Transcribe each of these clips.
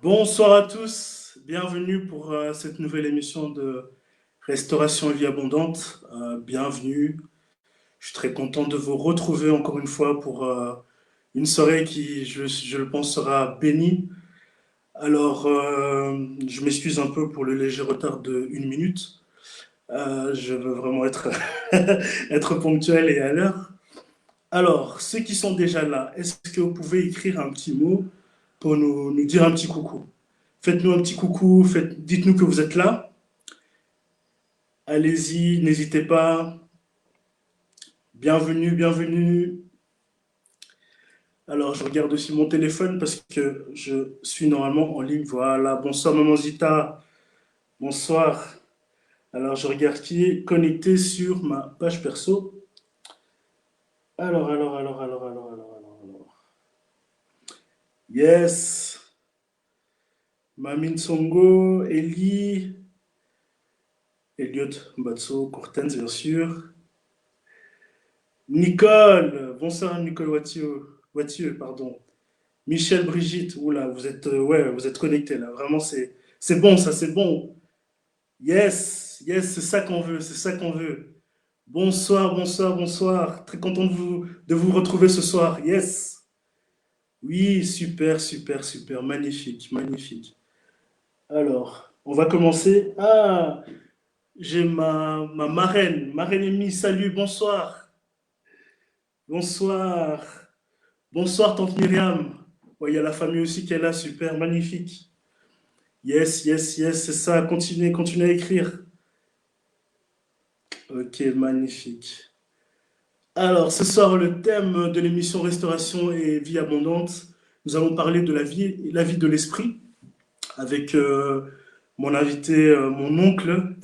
Bonsoir à tous, bienvenue pour cette nouvelle émission de Restauration et Vie Abondante. Bienvenue, je suis très content de vous retrouver encore une fois pour une soirée qui, je le pense, sera bénie. Alors, je m'excuse un peu pour le léger retard de 1 minute. Je veux vraiment être, être ponctuel et à l'heure. Alors, ceux qui sont déjà là, est-ce que vous pouvez écrire un petit mot pour nous dire un petit coucou? Faites-nous un petit coucou, dites-nous que vous êtes là. Allez-y, n'hésitez pas. Bienvenue, bienvenue. Alors, je regarde aussi mon téléphone parce que je suis normalement en ligne. Voilà, bonsoir Maman Zita. Bonsoir. Alors, je regarde qui est connecté sur ma page perso. Alors. Yes. Mamine Songo, Ellie, Elliot Mbatso, Cortens, bien sûr. Nicole, bonsoir Nicole Wattieu, pardon. Michel Brigitte, oula, vous êtes, ouais, vous êtes connectés là. Vraiment, c'est bon, ça, c'est bon. Yes, yes, c'est ça qu'on veut, c'est ça qu'on veut. Bonsoir, bonsoir, bonsoir. Très content de vous retrouver ce soir. Yes. Oui, super, super, super. Magnifique, magnifique. Alors, on va commencer. Ah, j'ai ma marraine, marraine Amy. Salut, bonsoir. Bonsoir. Bonsoir, tante Myriam. Ouais, il y a la famille aussi qui est là, super, magnifique. Yes, yes, yes, c'est ça. Continuez, continuez à écrire. Ok, magnifique. Alors, ce soir, le thème de l'émission Restauration et Vie Abondante, nous allons parler de la vie de l'esprit, avec mon invité, mon oncle,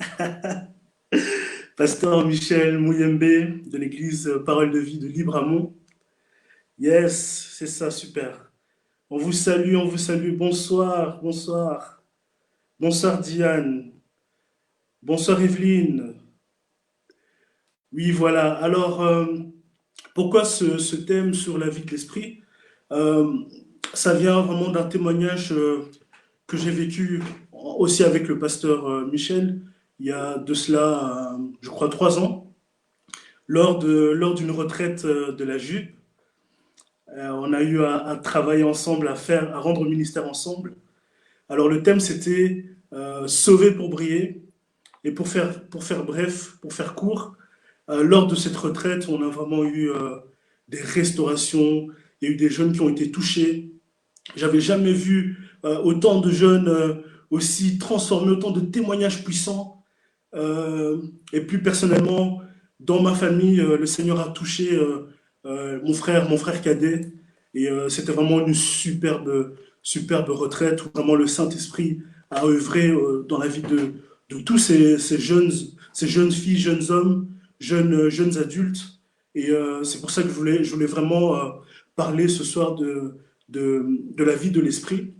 pasteur Michel Mouyembe, de l'église Parole de Vie de Libramont. Yes, c'est ça, super. On vous salue, on vous salue. Bonsoir, bonsoir. Bonsoir Diane. Bonsoir Evelyne. Oui, voilà. Alors, pourquoi ce thème sur la vie de l'esprit? Euh, Ça vient vraiment d'un témoignage que j'ai vécu aussi avec le pasteur Michel, il y a de cela, je crois, 3 ans, lors d'une retraite de la JUP. On a eu à travailler ensemble, à rendre ministère ensemble. Alors le thème c'était sauver pour briller. Et pour faire bref, pour faire court, lors de cette retraite, on a vraiment eu des restaurations, il y a eu des jeunes qui ont été touchés. J'avais jamais vu autant de jeunes aussi transformés, autant de témoignages puissants. Et plus personnellement, dans ma famille, le Seigneur a touché mon frère cadet. Et c'était vraiment une superbe retraite où vraiment le Saint-Esprit a œuvré dans la vie de tous ces jeunes filles, jeunes hommes, jeunes adultes. Et c'est pour ça que je voulais vraiment parler ce soir de la vie de l'esprit.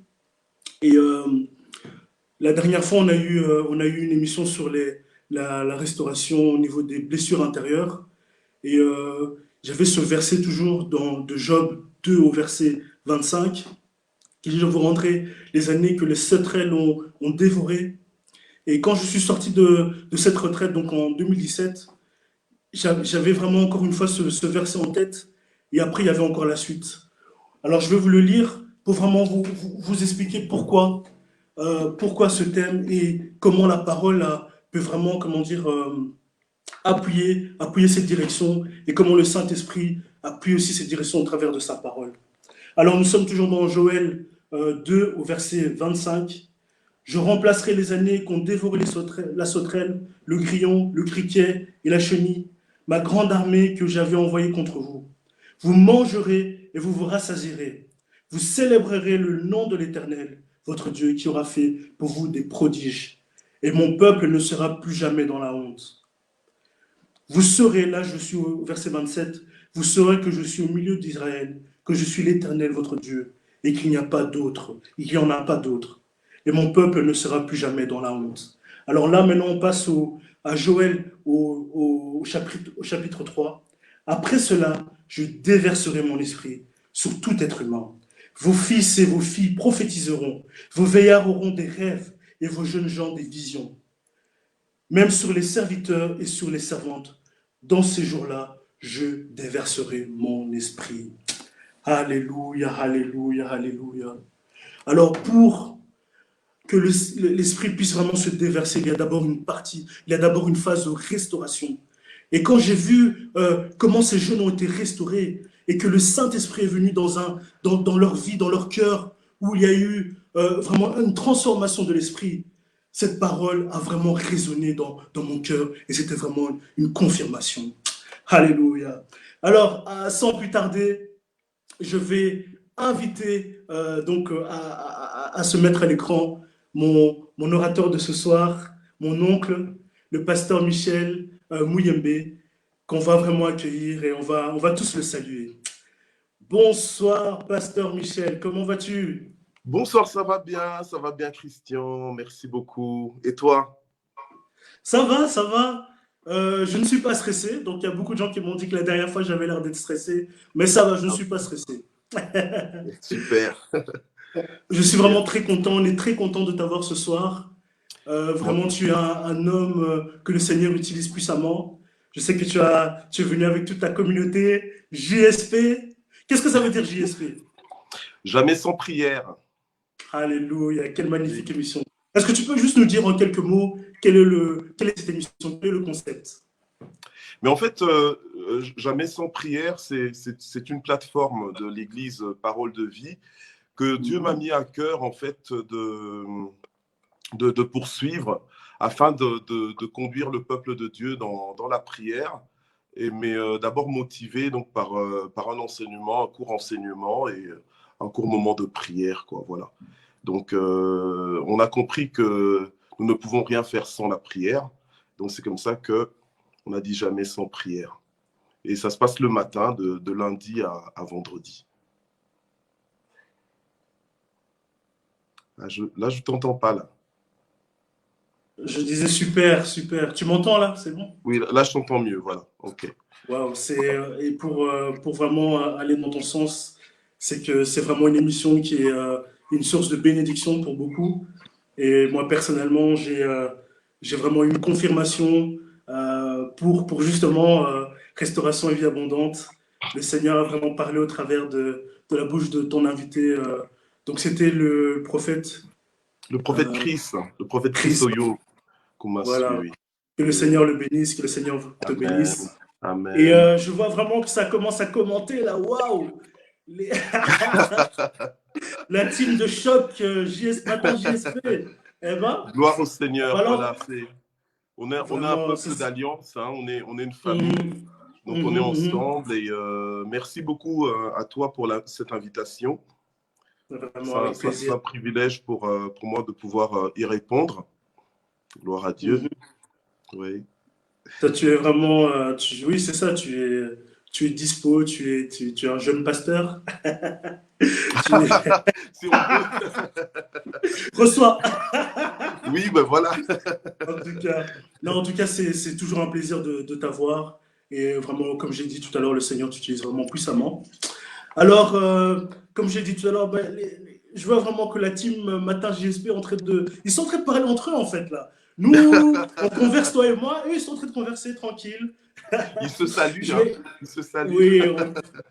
Et la dernière fois, on a eu une émission sur la restauration au niveau des blessures intérieures. Et j'avais ce verset toujours de Job 2 au verset 25, qui dit, je vous rendrai les années que les sauterelles ont dévorées. Et quand je suis sorti de cette retraite, donc en 2017, j'avais vraiment encore une fois ce verset en tête. Et après, il y avait encore la suite. Alors, je vais vous le lire pour vraiment vous expliquer pourquoi ce thème et comment la parole peut vraiment, comment dire, appuyer cette direction et comment le Saint-Esprit appuie aussi cette direction au travers de sa parole. Alors, nous sommes toujours dans Joël 2 au verset 25. Je remplacerai les années qu'ont dévoré la sauterelle, le grillon, le criquet et la chenille, ma grande armée que j'avais envoyée contre vous. Vous mangerez et vous vous rassasierez. Vous célébrerez le nom de l'Éternel, votre Dieu, qui aura fait pour vous des prodiges. Et mon peuple ne sera plus jamais dans la honte. Vous saurez, là je suis au verset 27, vous saurez que je suis au milieu d'Israël, que je suis l'Éternel, votre Dieu, et qu'il n'y a pas d'autre, il n'y en a pas d'autre. Et mon peuple ne sera plus jamais dans la honte. Alors là, maintenant, on passe à Joël au chapitre 3. Après cela, je déverserai mon esprit sur tout être humain. Vos fils et vos filles prophétiseront, vos veillards auront des rêves et vos jeunes gens des visions. Même sur les serviteurs et sur les servantes, dans ces jours-là, je déverserai mon esprit. Alléluia, alléluia, alléluia. Alors, pour que l'esprit puisse vraiment se déverser, il y a d'abord une partie, il y a d'abord une phase de restauration. Et quand j'ai vu comment ces jeunes ont été restaurés et que le Saint-Esprit est venu dans leur vie, dans leur cœur, où il y a eu vraiment une transformation de l'esprit, cette parole a vraiment résonné dans mon cœur et c'était vraiment une confirmation. Alléluia. Alors, sans plus tarder, je vais inviter à se mettre à l'écran mon orateur de ce soir, mon oncle, le pasteur Michel Mouyembe, qu'on va vraiment accueillir et on va tous le saluer. Bonsoir, pasteur Michel, comment vas-tu? Bonsoir, ça va bien Christian, merci beaucoup. Et toi? Ça va, ça va. Je ne suis pas stressé, donc il y a beaucoup de gens qui m'ont dit que la dernière fois j'avais l'air d'être stressé, mais ça va, je ne Ah, suis pas stressé. super, Je suis vraiment super. très content, on est très content de t'avoir ce soir. Moi, Vraiment, tu es un homme que le Seigneur utilise puissamment. Je sais que tu es venu avec toute ta communauté. JSP. Qu'est-ce que ça veut dire JSP? jamais sans prière. Alléluia, quelle magnifique Oui. émission. Est-ce que tu peux juste nous dire en quelques mots quelle est cette émission, quel est le concept? Mais en fait, jamais sans prière, c'est une plateforme de l'Église Parole de Vie que Dieu m'a Mhm. mis à cœur en fait de poursuivre afin de conduire le peuple de Dieu dans la prière. Mais d'abord motivé donc par un enseignement, un court enseignement et un court moment de prière, quoi. Voilà. Donc, on a compris que nous ne pouvons rien faire sans la prière. Donc, c'est comme ça que on a dit jamais sans prière. Et ça se passe le matin, de lundi à vendredi. Là, je t'entends pas, là. Je disais super, super. Tu m'entends là? C'est bon? Oui, là, je t'entends mieux, voilà. OK. Waouh, et pour vraiment aller dans ton sens, c'est que c'est vraiment une émission qui est une source de bénédiction pour beaucoup. Et moi, personnellement, j'ai vraiment eu une confirmation pour justement Restauration et Vie Abondante. Le Seigneur a vraiment parlé au travers de la bouche de ton invité. Donc, c'était le prophète euh, Le prophète Chris Christ. Oyo, Koumas, oui, Voilà. oui. Que le Oui, oui. Seigneur le bénisse, que le Seigneur te Amen. bénisse. Et Amen. je vois vraiment que ça commence à commenter là. Waouh! Les- La team de choc maintenant JSP. Eh ben, Gloire au Seigneur, voilà. voilà. On est un Vraiment, peuple d'alliance, hein, on est une famille. Mhm, Donc, on est mhm. ensemble et merci beaucoup à toi pour cette invitation. Vraiment avec C'est plaisir. un privilège pour moi de pouvoir y répondre. Gloire à Dieu. Mhm. Oui. Toi, tu es vraiment, oui, c'est ça, tu es dispo, tu es un jeune pasteur. Tu Si on peut. reçois. Oui, ben voilà. En tout cas, non, en tout cas, c'est toujours un plaisir de t'avoir. Et vraiment, comme j'ai dit tout à l'heure, le Seigneur t'utilise vraiment puissamment. Alors, comme j'ai dit tout à l'heure, ben, je vois vraiment que la team Matin JSP est en train de. Ils sont en train de parler entre eux, en fait, là. Nous, on converse, toi et moi, eux, ils sont en train de converser tranquille. Il se salue, Je hein. vais. Il se salue. Oui,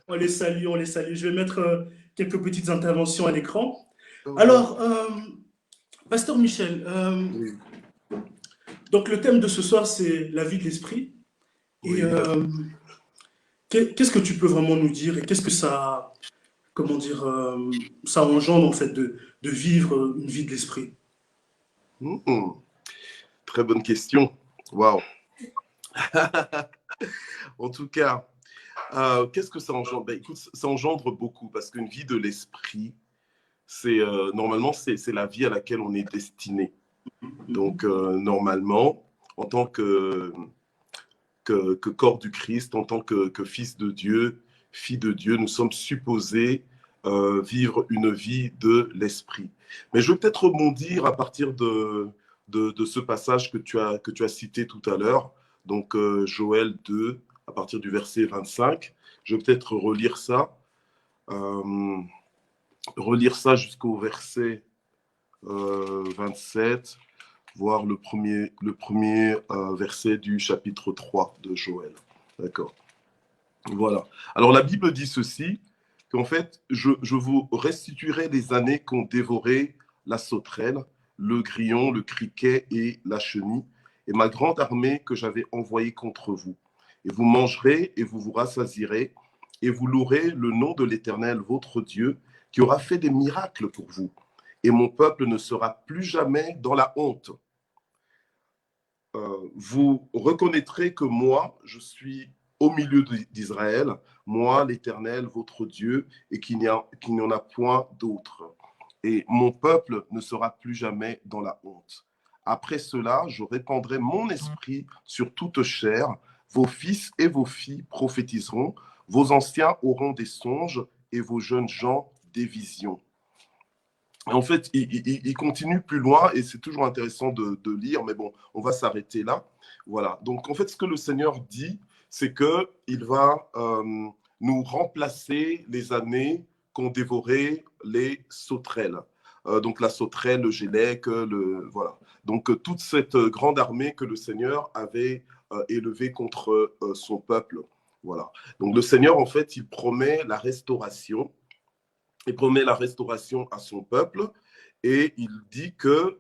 on les salue, on les salue. Je vais mettre quelques petites interventions à l'écran. Oui. Alors, Pasteur Michel, Oui. donc le thème de ce soir, c'est la vie de l'esprit. Et Oui, qu'est-ce que tu peux vraiment nous dire et qu'est-ce que ça, comment dire, ça engendre en fait de vivre une vie de l'esprit? Hmm. Très bonne question. Waouh. En tout cas, qu'est-ce que ça engendre? Ben, écoute, ça engendre beaucoup parce qu'une vie de l'esprit, c'est normalement, c'est la vie à laquelle on est destiné. Donc, normalement, en tant que corps du Christ, en tant que fils de Dieu, fille de Dieu, nous sommes supposés vivre une vie de l'esprit. Mais je vais peut-être rebondir à partir de ce passage que tu as cité tout à l'heure, donc Joël 2, à partir du verset 25. Je vais peut-être relire ça. Euh, relire ça jusqu'au verset 27, voir le premier verset du chapitre 3 de Joël. D'accord. Voilà. Alors la Bible dit ceci, qu'en fait, je vous restituerai les années qu'ont dévoré la sauterelle, le grillon, le criquet et la chenille, et ma grande armée que j'avais envoyée contre vous. Et vous mangerez et vous vous rassasierez, et vous louerez le nom de l'Éternel, votre Dieu, qui aura fait des miracles pour vous. Et mon peuple ne sera plus jamais dans la honte. Vous reconnaîtrez que moi, je suis au milieu d'Israël, moi, l'Éternel, votre Dieu, et qu'il n'y en a point d'autre. Et mon peuple ne sera plus jamais dans la honte. Après cela, je répandrai mon esprit sur toute chair. Vos fils et vos filles prophétiseront, vos anciens auront des songes et vos jeunes gens des visions. En fait, il continue plus loin et c'est toujours intéressant de lire, mais bon, on va s'arrêter là. Voilà. Donc, en fait, ce que le Seigneur dit, c'est qu'il va nous remplacer les années qu'ont dévoré les sauterelles. Donc, la sauterelle, le gélec, voilà. Donc, toute cette grande armée que le Seigneur avait élevée contre son peuple. Voilà. Donc, le Seigneur, en fait, il promet la restauration. Il promet la restauration à son peuple et il dit que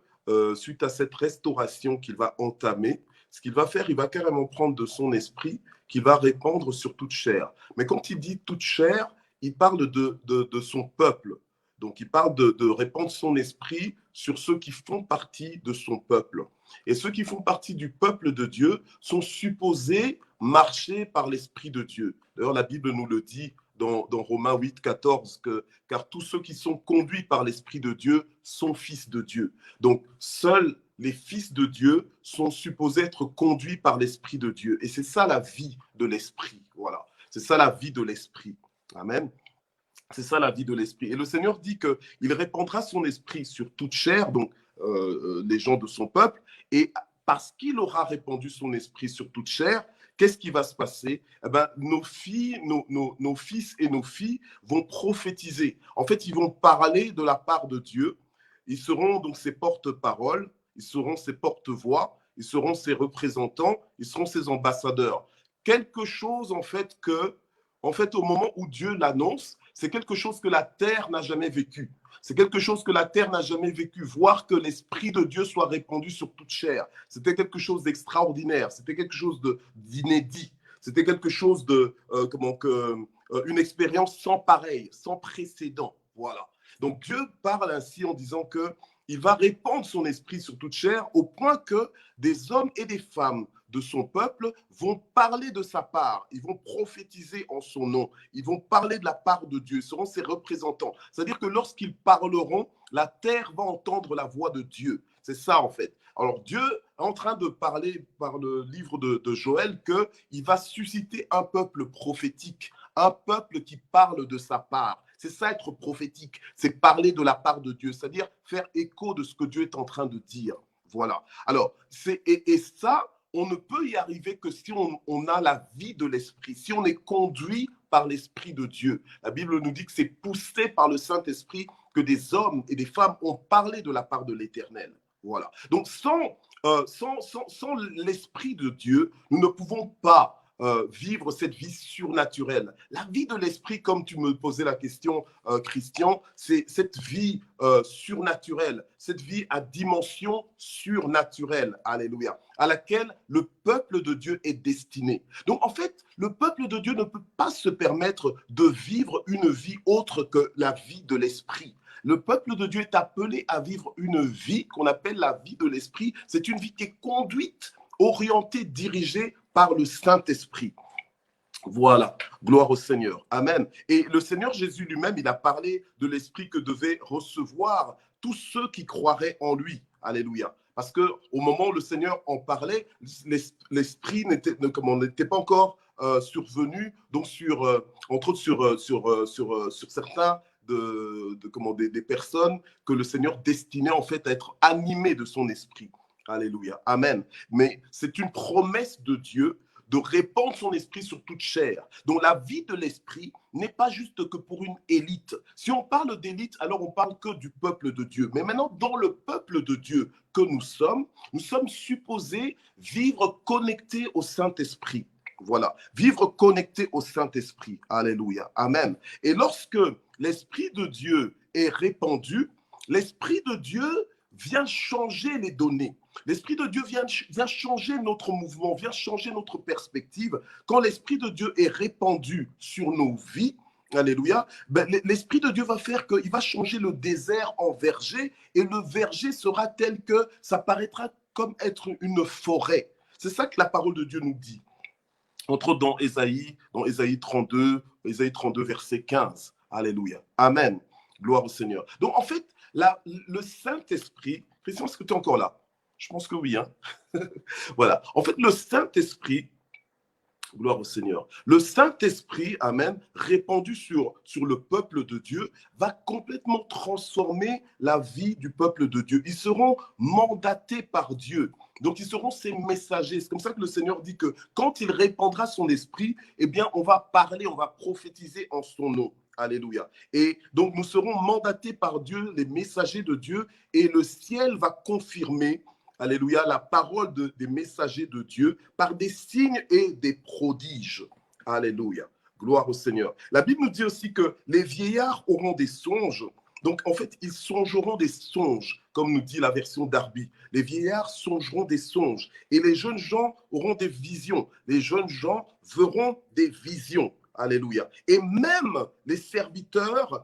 suite à cette restauration qu'il va entamer, ce qu'il va faire, il va carrément prendre de son esprit qu'il va répandre sur toute chair. Mais quand il dit toute chair, il parle de son peuple. Donc il parle de répandre son esprit sur ceux qui font partie de son peuple. Et ceux qui font partie du peuple de Dieu sont supposés marcher par l'esprit de Dieu. D'ailleurs, la Bible nous le dit dans Romains 8, 14, car tous ceux qui sont conduits par l'Esprit de Dieu sont fils de Dieu. Donc, seuls les fils de Dieu sont supposés être conduits par l'Esprit de Dieu. Et c'est ça la vie de l'Esprit. Voilà. C'est ça la vie de l'Esprit. Amen. C'est ça la vie de l'Esprit. Et le Seigneur dit qu'il répandra son esprit sur toute chair, donc les gens de son peuple, et parce qu'il aura répandu son esprit sur toute chair, qu'est-ce qui va se passer? Eh ben, nos filles, nos fils et nos filles vont prophétiser. En fait, ils vont parler de la part de Dieu. Ils seront donc ses porte-paroles, ils seront ses porte-voix, ils seront ses représentants, ils seront ses ambassadeurs. Quelque chose, en fait, au moment où Dieu l'annonce, c'est quelque chose que la terre n'a jamais vécu. C'est quelque chose que la terre n'a jamais vécu. Voir que l'Esprit de Dieu soit répandu sur toute chair, c'était quelque chose d'extraordinaire, c'était quelque chose d'inédit, c'était quelque chose une expérience sans pareil, sans précédent. Voilà. Donc Dieu parle ainsi en disant que il va répandre son esprit sur toute chair au point que des hommes et des femmes de son peuple vont parler de sa part, ils vont prophétiser en son nom, ils vont parler de la part de Dieu, ils seront ses représentants. C'est-à-dire que lorsqu'ils parleront, la terre va entendre la voix de Dieu. C'est ça en fait. Alors Dieu est en train de parler par le livre de Joël qu'il va susciter un peuple prophétique, un peuple qui parle de sa part. C'est ça être prophétique, c'est parler de la part de Dieu, c'est-à-dire faire écho de ce que Dieu est en train de dire. Voilà. Alors, et ça, on ne peut y arriver que si on a la vie de l'esprit, si on est conduit par l'esprit de Dieu. La Bible nous dit que c'est poussé par le Saint-Esprit que des hommes et des femmes ont parlé de la part de l'Éternel. Voilà. Donc, sans l'esprit de Dieu, nous ne pouvons pas vivre cette vie surnaturelle. La vie de l'esprit, comme tu me posais la question, Christian, c'est cette vie surnaturelle, cette vie à dimension surnaturelle, alléluia, à laquelle le peuple de Dieu est destiné. Donc, en fait, le peuple de Dieu ne peut pas se permettre de vivre une vie autre que la vie de l'esprit. Le peuple de Dieu est appelé à vivre une vie qu'on appelle la vie de l'esprit. C'est une vie qui est conduite, orientée, dirigée par le Saint-Esprit. Voilà, gloire au Seigneur. Amen. Et le Seigneur Jésus lui-même, il a parlé de l'Esprit que devaient recevoir tous ceux qui croiraient en lui. Alléluia. Parce qu'au moment où le Seigneur en parlait, l'Esprit n'était pas encore survenu, donc entre autres sur certains des personnes que le Seigneur destinait en fait à être animés de son Esprit. Alléluia. Amen. Mais c'est une promesse de Dieu de répandre son esprit sur toute chair. Donc la vie de l'esprit n'est pas juste que pour une élite. Si on parle d'élite, alors on parle que du peuple de Dieu. Mais maintenant, dans le peuple de Dieu que nous sommes supposés vivre connectés au Saint-Esprit. Voilà, vivre connecté au Saint-Esprit. Alléluia, amen. Et lorsque l'Esprit de Dieu est répandu, l'Esprit de Dieu vient changer les données. L'Esprit de Dieu vient changer notre mouvement, vient changer notre perspective. Quand l'Esprit de Dieu est répandu sur nos vies, alléluia, ben, l'Esprit de Dieu va faire qu'il va changer le désert en verger, et le verger sera tel que ça paraîtra comme être une forêt. C'est ça que la parole de Dieu nous dit. Entre dans Ésaïe 32, verset 15. Alléluia. Amen. Gloire au Seigneur. Donc, en fait, le Saint-Esprit, Christian, est-ce que tu es encore là? Je pense que oui. Hein. Voilà. En fait, le Saint-Esprit, gloire au Seigneur, le Saint-Esprit, amen, répandu sur le peuple de Dieu, va complètement transformer la vie du peuple de Dieu. Ils seront mandatés par Dieu. Donc, ils seront ses messagers. C'est comme ça que le Seigneur dit que quand il répandra son esprit, eh bien, on va parler, on va prophétiser en son nom. Alléluia. Et donc, nous serons mandatés par Dieu, les messagers de Dieu, et le ciel va confirmer, alléluia, la parole des messagers de Dieu par des signes et des prodiges. Alléluia. Gloire au Seigneur. La Bible nous dit aussi que les vieillards auront des songes. Donc, en fait, ils songeront des songes, comme nous dit la version Darby. Les vieillards songeront des songes et les jeunes gens auront des visions. Les jeunes gens verront des visions. Alléluia. Et même les serviteurs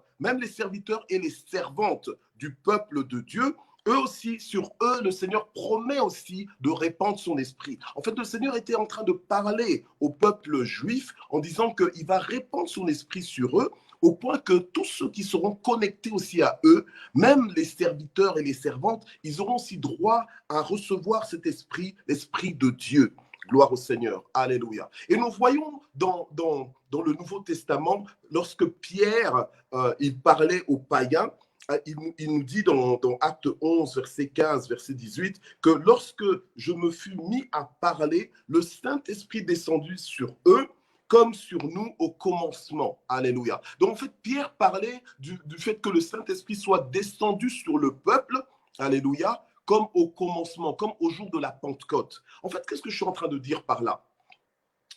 et les servantes du peuple de Dieu, eux aussi, sur eux, le Seigneur promet aussi de répandre son esprit. En fait, le Seigneur était en train de parler au peuple juif en disant qu'il va répandre son esprit sur eux, au point que tous ceux qui seront connectés aussi à eux, même les serviteurs et les servantes, ils auront aussi droit à recevoir cet esprit, l'esprit de Dieu. Gloire au Seigneur. Alléluia. Et nous voyons dans le Nouveau Testament, lorsque Pierre, il parlait aux païens, il nous dit dans Acte 11, verset 15, verset 18, que lorsque je me fus mis à parler, le Saint-Esprit descendu sur eux, comme sur nous au commencement. Alléluia. Donc en fait, Pierre parlait du fait que le Saint-Esprit soit descendu sur le peuple, alléluia, comme au commencement, comme au jour de la Pentecôte. En fait, qu'est-ce que je suis en train de dire par là?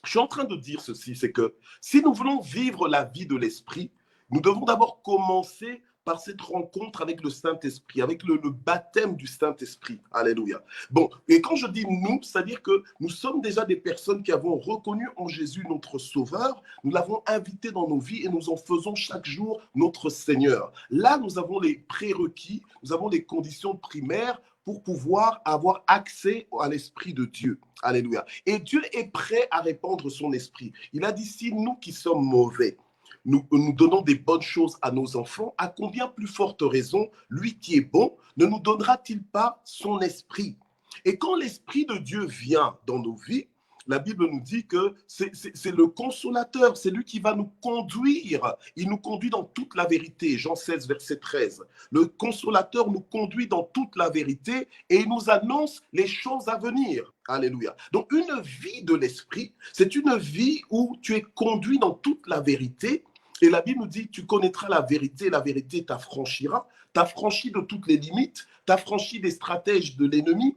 Je suis en train de dire ceci, c'est que si nous voulons vivre la vie de l'Esprit, nous devons d'abord commencer par cette rencontre avec le Saint-Esprit, avec le baptême du Saint-Esprit. Alléluia. Bon, et quand je dis nous, c'est-à-dire que nous sommes déjà des personnes qui avons reconnu en Jésus notre Sauveur, nous l'avons invité dans nos vies et nous en faisons chaque jour notre Seigneur. Là, nous avons les prérequis, nous avons les conditions primaires pour pouvoir avoir accès à l'Esprit de Dieu. Alléluia. Et Dieu est prêt à répandre son Esprit. Il a dit, si nous qui sommes mauvais, nous donnons des bonnes choses à nos enfants, à combien plus forte raison, lui qui est bon, ne nous donnera-t-il pas son esprit? Et quand l'Esprit de Dieu vient dans nos vies, la Bible nous dit que c'est le consolateur, c'est lui qui va nous conduire. Il nous conduit dans toute la vérité. Jean 16, verset 13. Le consolateur nous conduit dans toute la vérité et il nous annonce les choses à venir. Alléluia. Donc une vie de l'esprit, c'est une vie où tu es conduit dans toute la vérité. Et la Bible nous dit, tu connaîtras la vérité t'affranchira, t'affranchit de toutes les limites, t'affranchit des stratèges de l'ennemi,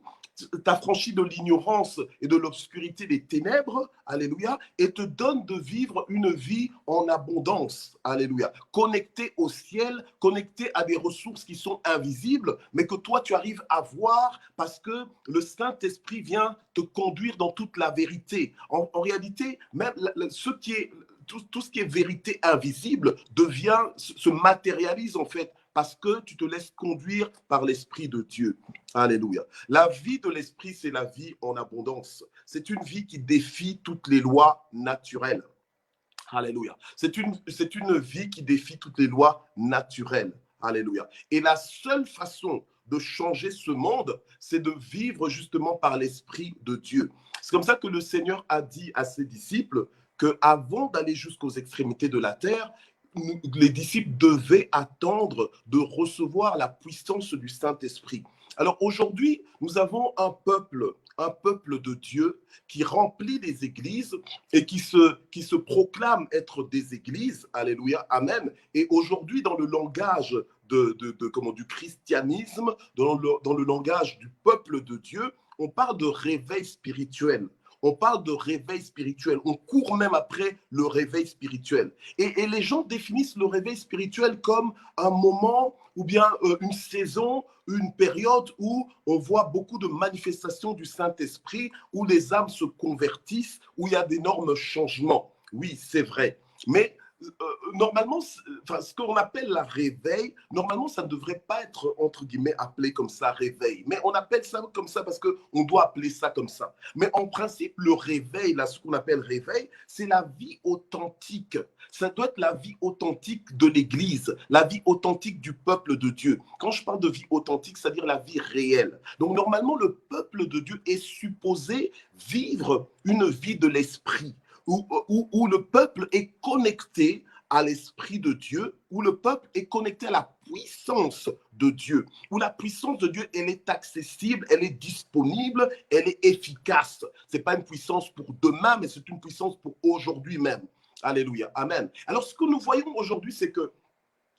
t'affranchit de l'ignorance et de l'obscurité des ténèbres, alléluia, et te donne de vivre une vie en abondance, alléluia, connecté au ciel, connecté à des ressources qui sont invisibles, mais que toi tu arrives à voir parce que le Saint-Esprit vient te conduire dans toute la vérité. En réalité, même ce qui est tout ce qui est vérité invisible se matérialise en fait parce que tu te laisses conduire par l'Esprit de Dieu. Alléluia. La vie de l'Esprit, c'est la vie en abondance. C'est une vie qui défie toutes les lois naturelles. Alléluia. C'est une vie qui défie toutes les lois naturelles. Alléluia. Et la seule façon de changer ce monde, c'est de vivre justement par l'Esprit de Dieu. C'est comme ça que le Seigneur a dit à ses disciples qu'avant d'aller jusqu'aux extrémités de la terre, les disciples devaient attendre de recevoir la puissance du Saint-Esprit. Alors aujourd'hui, nous avons un peuple un peuple de Dieu qui remplit les églises et qui se proclame être des églises. Alléluia, amen. Et aujourd'hui, dans le langage du christianisme, dans le langage du peuple de Dieu, on parle de réveil spirituel. On parle de réveil spirituel. On court même après le réveil spirituel. Et les gens définissent le réveil spirituel comme un moment ou bien une saison, une période où on voit beaucoup de manifestations du Saint-Esprit, où les âmes se convertissent, où il y a d'énormes changements. Oui, c'est vrai. Mais normalement, ce qu'on appelle la réveil, normalement, ça ne devrait pas être, entre guillemets, appelé comme ça, réveil. Mais on appelle ça comme ça parce qu'on doit appeler ça comme ça. Mais en principe, le réveil, là, ce qu'on appelle réveil, c'est la vie authentique. Ça doit être la vie authentique de l'Église, la vie authentique du peuple de Dieu. Quand je parle de vie authentique, c'est-à-dire la vie réelle. Donc, normalement, le peuple de Dieu est supposé vivre une vie de l'esprit, où le peuple est connecté à l'Esprit de Dieu, où le peuple est connecté à la puissance de Dieu, où la puissance de Dieu, elle est accessible, elle est disponible, elle est efficace. Ce n'est pas une puissance pour demain, mais c'est une puissance pour aujourd'hui même. Alléluia, amen. Alors, ce que nous voyons aujourd'hui, c'est que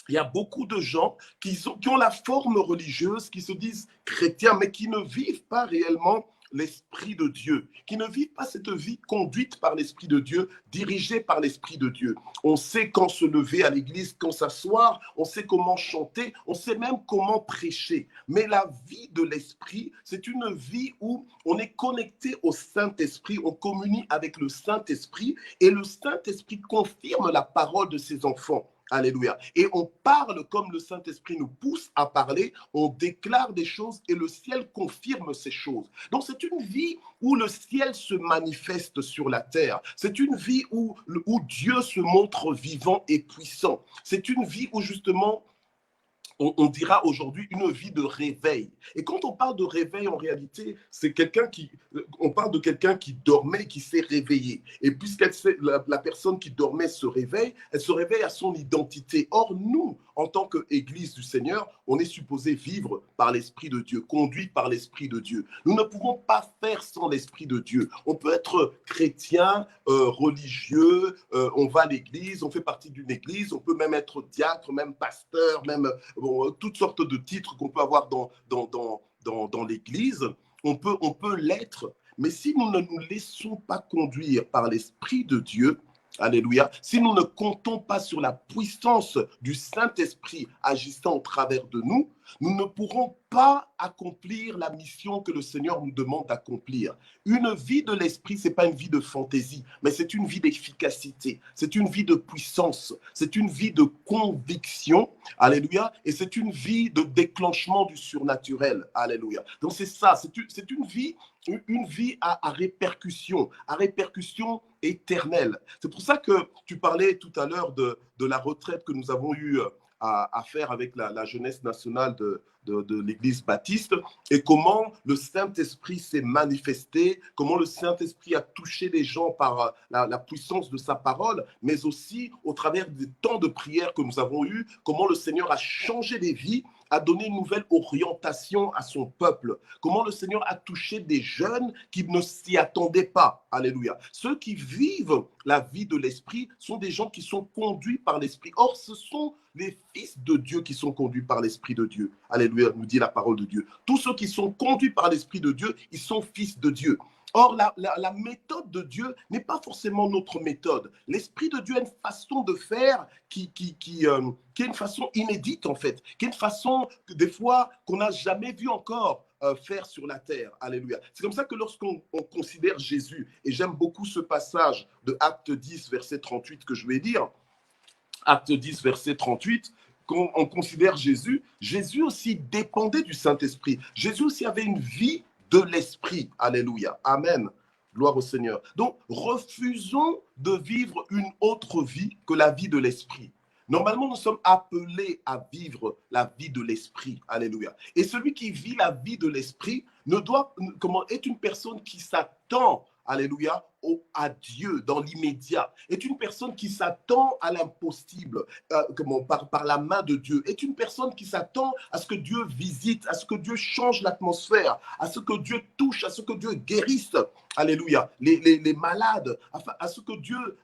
il y a beaucoup de gens qui ont la forme religieuse, qui se disent chrétiens, mais qui ne vivent pas réellement l'Esprit de Dieu, qui ne vivent pas cette vie conduite par l'Esprit de Dieu, dirigée par l'Esprit de Dieu. On sait quand se lever à l'église, quand s'asseoir, on sait comment chanter, on sait même comment prêcher. Mais la vie de l'Esprit, c'est une vie où on est connecté au Saint-Esprit, on communie avec le Saint-Esprit et le Saint-Esprit confirme la parole de ses enfants. Alléluia. Et on parle comme le Saint-Esprit nous pousse à parler, on déclare des choses et le ciel confirme ces choses. Donc c'est une vie où le ciel se manifeste sur la terre. C'est une vie où Dieu se montre vivant et puissant. C'est une vie où justement on dira aujourd'hui une vie de réveil. Et quand on parle de réveil, en réalité, c'est on parle de quelqu'un qui dormait, qui s'est réveillé. Et puisque la personne qui dormait se réveille, elle se réveille à son identité. Or, nous, en tant qu'Église du Seigneur, on est supposé vivre par l'Esprit de Dieu, conduit par l'Esprit de Dieu. Nous ne pouvons pas faire sans l'Esprit de Dieu. On peut être chrétien, religieux, on va à l'Église, on fait partie d'une Église, on peut même être diacre, même pasteur, même toutes sortes de titres qu'on peut avoir dans l'Église. On peut l'être, mais si nous ne nous laissons pas conduire par l'Esprit de Dieu, alléluia, si nous ne comptons pas sur la puissance du Saint-Esprit agissant au travers de nous, nous ne pourrons pas accomplir la mission que le Seigneur nous demande d'accomplir. Une vie de l'esprit, ce n'est pas une vie de fantaisie, mais c'est une vie d'efficacité, c'est une vie de puissance, c'est une vie de conviction, alléluia, et c'est une vie de déclenchement du surnaturel, alléluia. Donc c'est ça, c'est une vie à répercussion éternelle. C'est pour ça que tu parlais tout à l'heure de la retraite que nous avons eue à faire avec la jeunesse nationale de l'Église baptiste et comment le Saint-Esprit s'est manifesté, comment le Saint-Esprit a touché les gens par la puissance de sa parole, mais aussi au travers des temps de prière que nous avons eus, comment le Seigneur a changé les vies, a donné une nouvelle orientation à son peuple, comment le Seigneur a touché des jeunes qui ne s'y attendaient pas. Alléluia. Ceux qui vivent la vie de l'Esprit sont des gens qui sont conduits par l'Esprit. Or, ce sont les fils de Dieu qui sont conduits par l'Esprit de Dieu. Alléluia, nous dit la parole de Dieu. Tous ceux qui sont conduits par l'Esprit de Dieu, ils sont fils de Dieu. Or, la méthode de Dieu n'est pas forcément notre méthode. L'Esprit de Dieu a une façon de faire qui est une façon inédite, en fait, qui est une façon, des fois, qu'on n'a jamais vu encore faire sur la terre. Alléluia. C'est comme ça que lorsqu'on considère Jésus, et j'aime beaucoup ce passage de Acte 10, verset 38 que je vais lire, Acte 10, verset 38, quand on considère Jésus, Jésus aussi dépendait du Saint-Esprit. Jésus aussi avait une vie de l'Esprit. Alléluia. Amen. Gloire au Seigneur. Donc, refusons de vivre une autre vie que la vie de l'Esprit. Normalement, nous sommes appelés à vivre la vie de l'Esprit. Alléluia. Et celui qui vit la vie de l'Esprit est une personne qui s'attend alléluia, à Dieu dans l'immédiat, est une personne qui s'attend à l'impossible, par la main de Dieu, est une personne qui s'attend à ce que Dieu visite, à ce que Dieu change l'atmosphère, à ce que Dieu touche, à ce que Dieu guérisse, alléluia, les malades, à ce que Dieu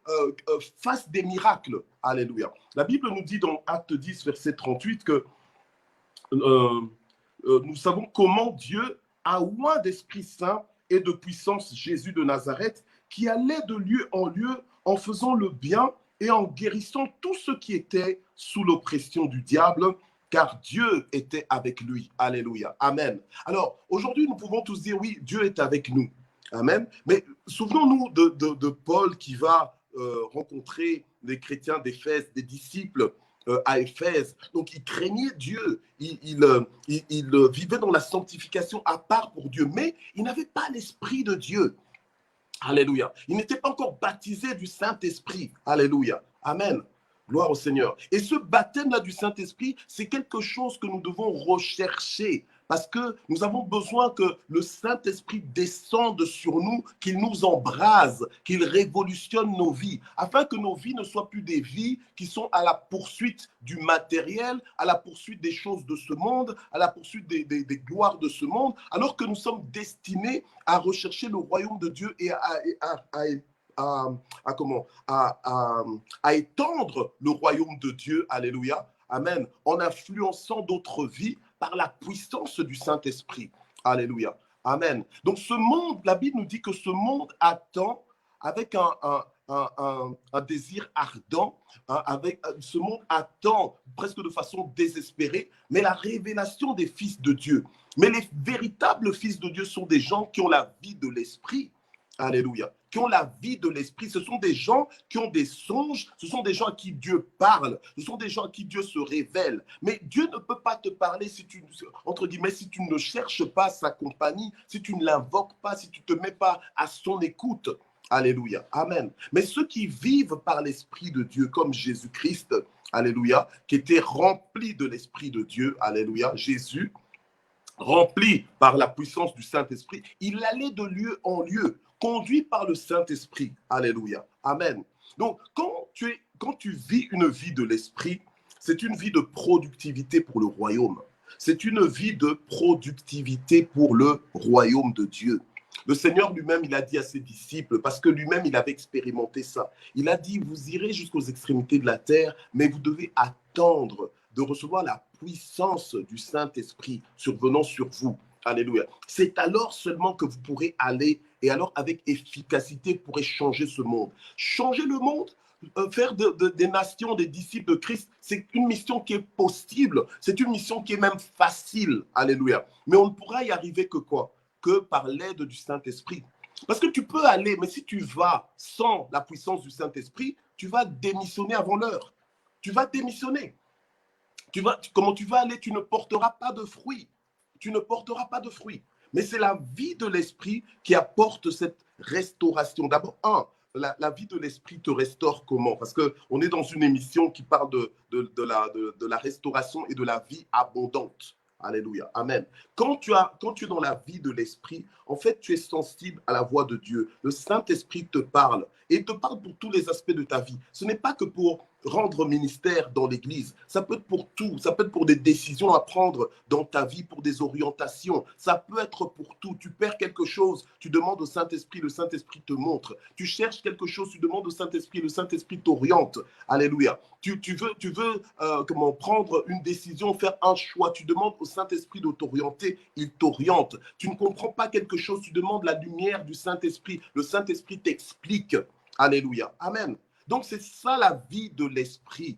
fasse des miracles, alléluia. La Bible nous dit dans Acte 10, verset 38 que nous savons comment Dieu a oint d'Esprit Saint et de puissance Jésus de Nazareth, qui allait de lieu en lieu en faisant le bien et en guérissant tous ceux qui étaient sous l'oppression du diable, car Dieu était avec lui. Alléluia. Amen. Alors, aujourd'hui, nous pouvons tous dire, oui, Dieu est avec nous. Amen. Mais souvenons-nous de Paul qui va rencontrer les chrétiens d'Éphèse, des disciples à Éphèse. Donc, il craignait Dieu. Il vivait dans la sanctification à part pour Dieu, mais il n'avait pas l'Esprit de Dieu. Alléluia. Il n'était pas encore baptisé du Saint-Esprit. Alléluia. Amen. Gloire au Seigneur. Et ce baptême-là du Saint-Esprit, c'est quelque chose que nous devons rechercher parce que nous avons besoin que le Saint-Esprit descende sur nous, qu'il nous embrase, qu'il révolutionne nos vies, afin que nos vies ne soient plus des vies qui sont à la poursuite du matériel, à la poursuite des choses de ce monde, à la poursuite des gloires de ce monde, alors que nous sommes destinés à rechercher le royaume de Dieu et à étendre le royaume de Dieu, alléluia, amen, en influençant d'autres vies par la puissance du Saint-Esprit, alléluia, amen. Donc ce monde, la Bible nous dit que ce monde attend avec un désir ardent, ce monde attend presque de façon désespérée, mais la révélation des fils de Dieu. Mais les véritables fils de Dieu sont des gens qui ont la vie de l'Esprit, alléluia, qui ont la vie de l'Esprit. Ce sont des gens qui ont des songes, ce sont des gens à qui Dieu parle, ce sont des gens à qui Dieu se révèle. Mais Dieu ne peut pas te parler si tu, entre guillemets, si tu ne cherches pas sa compagnie, si tu ne l'invoques pas, si tu ne te mets pas à son écoute. Alléluia, amen. Mais ceux qui vivent par l'Esprit de Dieu, comme Jésus-Christ, alléluia, qui était rempli de l'Esprit de Dieu, alléluia, Jésus, rempli par la puissance du Saint-Esprit, il allait de lieu en lieu, conduit par le Saint-Esprit. Alléluia. Amen. Donc, quand tu vis une vie de l'Esprit, c'est une vie de productivité pour le royaume. C'est une vie de productivité pour le royaume de Dieu. Le Seigneur lui-même, il a dit à ses disciples, parce que lui-même, il avait expérimenté ça. Il a dit, vous irez jusqu'aux extrémités de la terre, mais vous devez attendre de recevoir la puissance du Saint-Esprit survenant sur vous. Alléluia. C'est alors seulement que vous pourrez aller, et alors avec efficacité, vous pourrez changer ce monde. Changer le monde, faire des nations, des disciples de Christ, c'est une mission qui est possible, c'est une mission qui est même facile. Alléluia. Mais on ne pourra y arriver que quoi? Que par l'aide du Saint-Esprit. Parce que tu peux aller, mais si tu vas sans la puissance du Saint-Esprit, tu vas démissionner avant l'heure. Tu vas démissionner. Comment tu vas aller? Tu ne porteras pas de fruits. Tu ne porteras pas de fruits. Mais c'est la vie de l'Esprit qui apporte cette restauration. D'abord, la vie de l'Esprit te restaure comment? Parce qu'on est dans une émission qui parle de la restauration et de la vie abondante. Alléluia, amen. Quand tu es dans la vie de l'Esprit, en fait, tu es sensible à la voix de Dieu. Le Saint-Esprit te parle et il te parle pour tous les aspects de ta vie. Ce n'est pas que pour rendre ministère dans l'Église. Ça peut être pour tout. Ça peut être pour des décisions à prendre dans ta vie, pour des orientations. Ça peut être pour tout. Tu perds quelque chose, tu demandes au Saint-Esprit, le Saint-Esprit te montre. Tu cherches quelque chose, tu demandes au Saint-Esprit, le Saint-Esprit t'oriente. Alléluia. Tu veux prendre une décision, faire un choix. Tu demandes au Saint-Esprit de t'orienter, il t'oriente. Tu ne comprends pas quelque chose, tu demandes la lumière du Saint-Esprit. Le Saint-Esprit t'explique. Alléluia. Amen. Donc, c'est ça la vie de l'Esprit.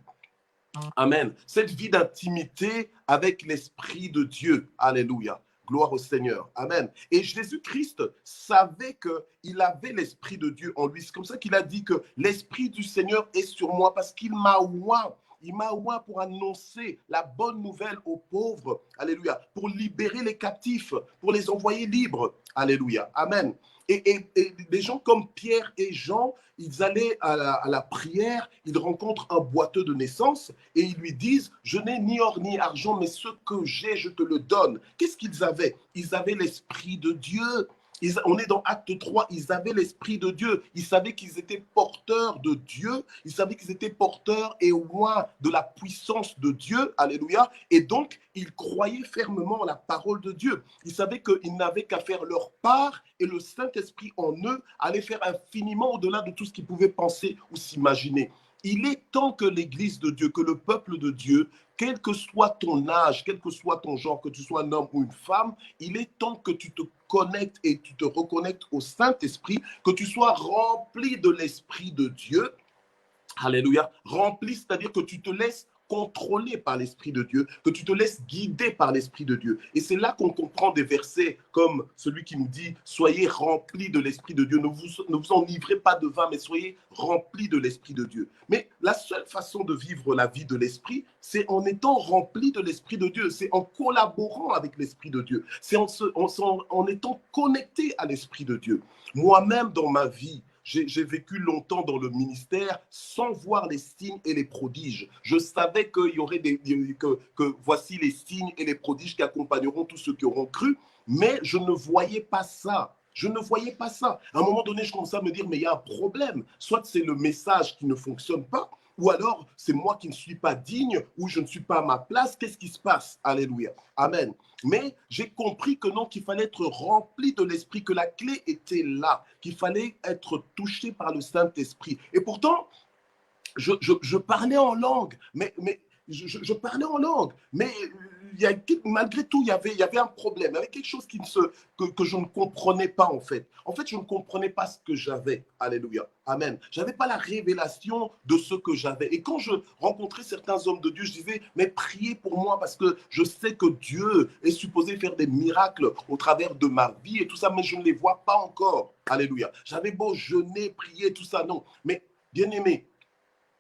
Amen. Cette vie d'intimité avec l'Esprit de Dieu. Alléluia. Gloire au Seigneur. Amen. Et Jésus-Christ savait qu'il avait l'Esprit de Dieu en lui. C'est comme ça qu'il a dit que l'Esprit du Seigneur est sur moi parce qu'il m'a oint. Il m'a oint pour annoncer la bonne nouvelle aux pauvres. Alléluia. Pour libérer les captifs, pour les envoyer libres. Alléluia. Amen. Et des gens comme Pierre et Jean, ils allaient à la prière, ils rencontrent un boiteux de naissance et ils lui disent « Je n'ai ni or ni argent, mais ce que j'ai, je te le donne ». Qu'est-ce qu'ils avaient? Ils avaient l'Esprit de Dieu. On est dans Acte 3, ils avaient l'Esprit de Dieu. Ils savaient qu'ils étaient porteurs de Dieu. Ils savaient qu'ils étaient porteurs et loin de la puissance de Dieu. Alléluia. Et donc, ils croyaient fermement en la parole de Dieu. Ils savaient qu'ils n'avaient qu'à faire leur part et le Saint-Esprit en eux allait faire infiniment au-delà de tout ce qu'ils pouvaient penser ou s'imaginer. Il est temps que l'Église de Dieu, que le peuple de Dieu, quel que soit ton âge, quel que soit ton genre, que tu sois un homme ou une femme, il est temps que tu te connectes et tu te reconnectes au Saint-Esprit, que tu sois rempli de l'Esprit de Dieu. Alléluia. Rempli, c'est-à-dire que tu te laisses contrôler par l'Esprit de Dieu, que tu te laisses guider par l'Esprit de Dieu. Et c'est là qu'on comprend des versets comme celui qui nous dit « Soyez remplis de l'Esprit de Dieu, ne vous enivrez pas de vin, mais soyez remplis de l'Esprit de Dieu. » Mais la seule façon de vivre la vie de l'Esprit, c'est en étant rempli de l'Esprit de Dieu, c'est en collaborant avec l'Esprit de Dieu, c'est en étant connecté à l'Esprit de Dieu. Moi-même, dans ma vie, j'ai vécu longtemps dans le ministère sans voir les signes et les prodiges. Je savais qu'il y aurait que voici les signes et les prodiges qui accompagneront tous ceux qui auront cru, mais je ne voyais pas ça. Je ne voyais pas ça. À un moment donné, je commençais à me dire, mais il y a un problème. Soit c'est le message qui ne fonctionne pas, ou alors c'est moi qui ne suis pas digne, ou je ne suis pas à ma place. Qu'est-ce qui se passe? Alléluia. Amen. Mais j'ai compris que non, qu'il fallait être rempli de l'Esprit, que la clé était là, qu'il fallait être touché par le Saint-Esprit. Et pourtant, je parlais en langue, mais je parlais en langue, mais malgré tout, il y avait un problème, il y avait quelque chose que je ne comprenais pas en fait. En fait, je ne comprenais pas ce que j'avais. Alléluia. Amen. Je n'avais pas la révélation de ce que j'avais. Et quand je rencontrais certains hommes de Dieu, je disais, mais priez pour moi parce que je sais que Dieu est supposé faire des miracles au travers de ma vie et tout ça, mais je ne les vois pas encore. Alléluia. J'avais beau jeûner, prier, tout ça, non. Mais bien aimé,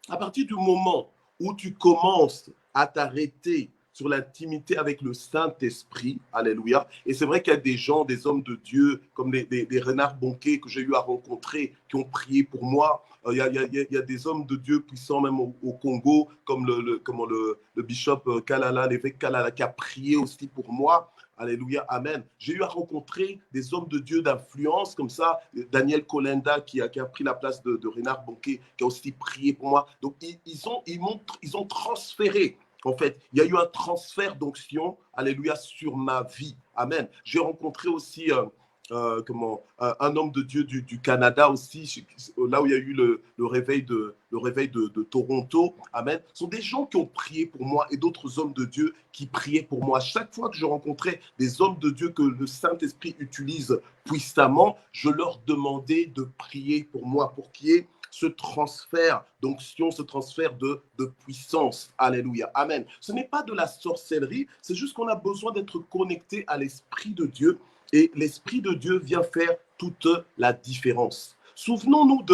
à partir du moment où tu commences à t'arrêter sur l'intimité avec le Saint-Esprit, alléluia, et c'est vrai qu'il y a des gens, des hommes de Dieu, comme des Renard Bonquet que j'ai eu à rencontrer, qui ont prié pour moi. Il y a des hommes de Dieu puissants même au Congo, comme le bishop Kalala, l'évêque Kalala, qui a prié aussi pour moi. Alléluia, amen. J'ai eu à rencontrer des hommes de Dieu d'influence comme ça, Daniel Kolenda qui a pris la place de Renard Bonquet, qui a aussi prié pour moi. Donc, ils ont transféré. En fait, il y a eu un transfert d'onction, alléluia, sur ma vie. Amen. J'ai rencontré aussi un homme de Dieu du Canada aussi, là où il y a eu le réveil de Toronto. Amen. Ce sont des gens qui ont prié pour moi et d'autres hommes de Dieu qui priaient pour moi. Chaque fois que je rencontrais des hommes de Dieu que le Saint-Esprit utilise puissamment, je leur demandais de prier pour moi, pour qu'il y ait ce transfert d'onction, ce transfert de puissance. Alléluia. Amen. Ce n'est pas de la sorcellerie, c'est juste qu'on a besoin d'être connecté à l'Esprit de Dieu et l'Esprit de Dieu vient faire toute la différence. Souvenons-nous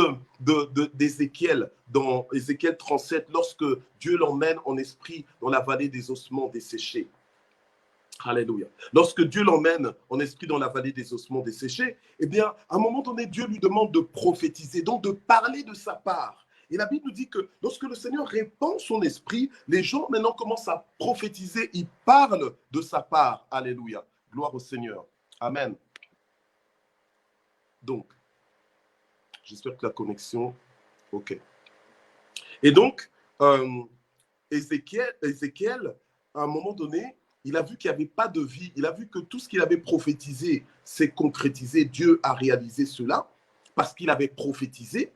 d'Ézéchiel, dans Ézéchiel 37, lorsque Dieu l'emmène en esprit dans la vallée des ossements desséchés. Alléluia. Lorsque Dieu l'emmène en esprit dans la vallée des ossements desséchés, eh bien, à un moment donné, Dieu lui demande de prophétiser, donc de parler de sa part. Et la Bible nous dit que lorsque le Seigneur répand son esprit, les gens maintenant commencent à prophétiser, ils parlent de sa part. Alléluia. Gloire au Seigneur. Amen. Donc, j'espère que la connexion, ok. Et donc, Ézéchiel, à un moment donné, il a vu qu'il n'y avait pas de vie. Il a vu que tout ce qu'il avait prophétisé s'est concrétisé. Dieu a réalisé cela parce qu'il avait prophétisé.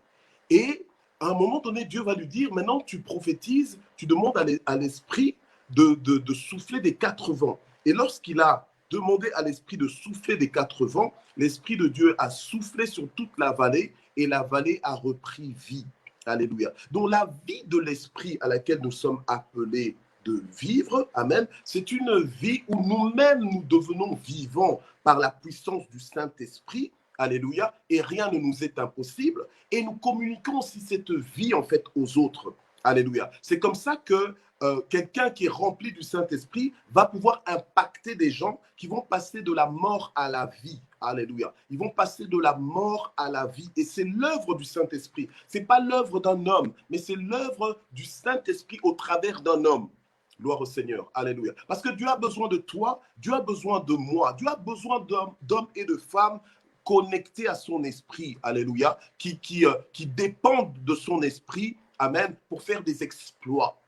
Et à un moment donné, Dieu va lui dire, maintenant tu prophétises, tu demandes à l'esprit de souffler des 4 vents. Et lorsqu'il a demandé à l'esprit de souffler des 4 vents, l'esprit de Dieu a soufflé sur toute la vallée et la vallée a repris vie. Alléluia. Donc la vie de l'esprit à laquelle nous sommes appelés de vivre, amen, c'est une vie où nous-mêmes nous devenons vivants par la puissance du Saint-Esprit, alléluia, et rien ne nous est impossible, et nous communiquons aussi cette vie en fait aux autres, alléluia. C'est comme ça que quelqu'un qui est rempli du Saint-Esprit va pouvoir impacter des gens qui vont passer de la mort à la vie. Alléluia. Ils vont passer de la mort à la vie. Et c'est l'œuvre du Saint-Esprit. Ce n'est pas l'œuvre d'un homme, mais c'est l'œuvre du Saint-Esprit au travers d'un homme. Gloire au Seigneur. Alléluia. Parce que Dieu a besoin de toi, Dieu a besoin de moi, Dieu a besoin d'hommes et de femmes connectés à son esprit, alléluia, qui dépendent de son esprit, amen, pour faire des exploits.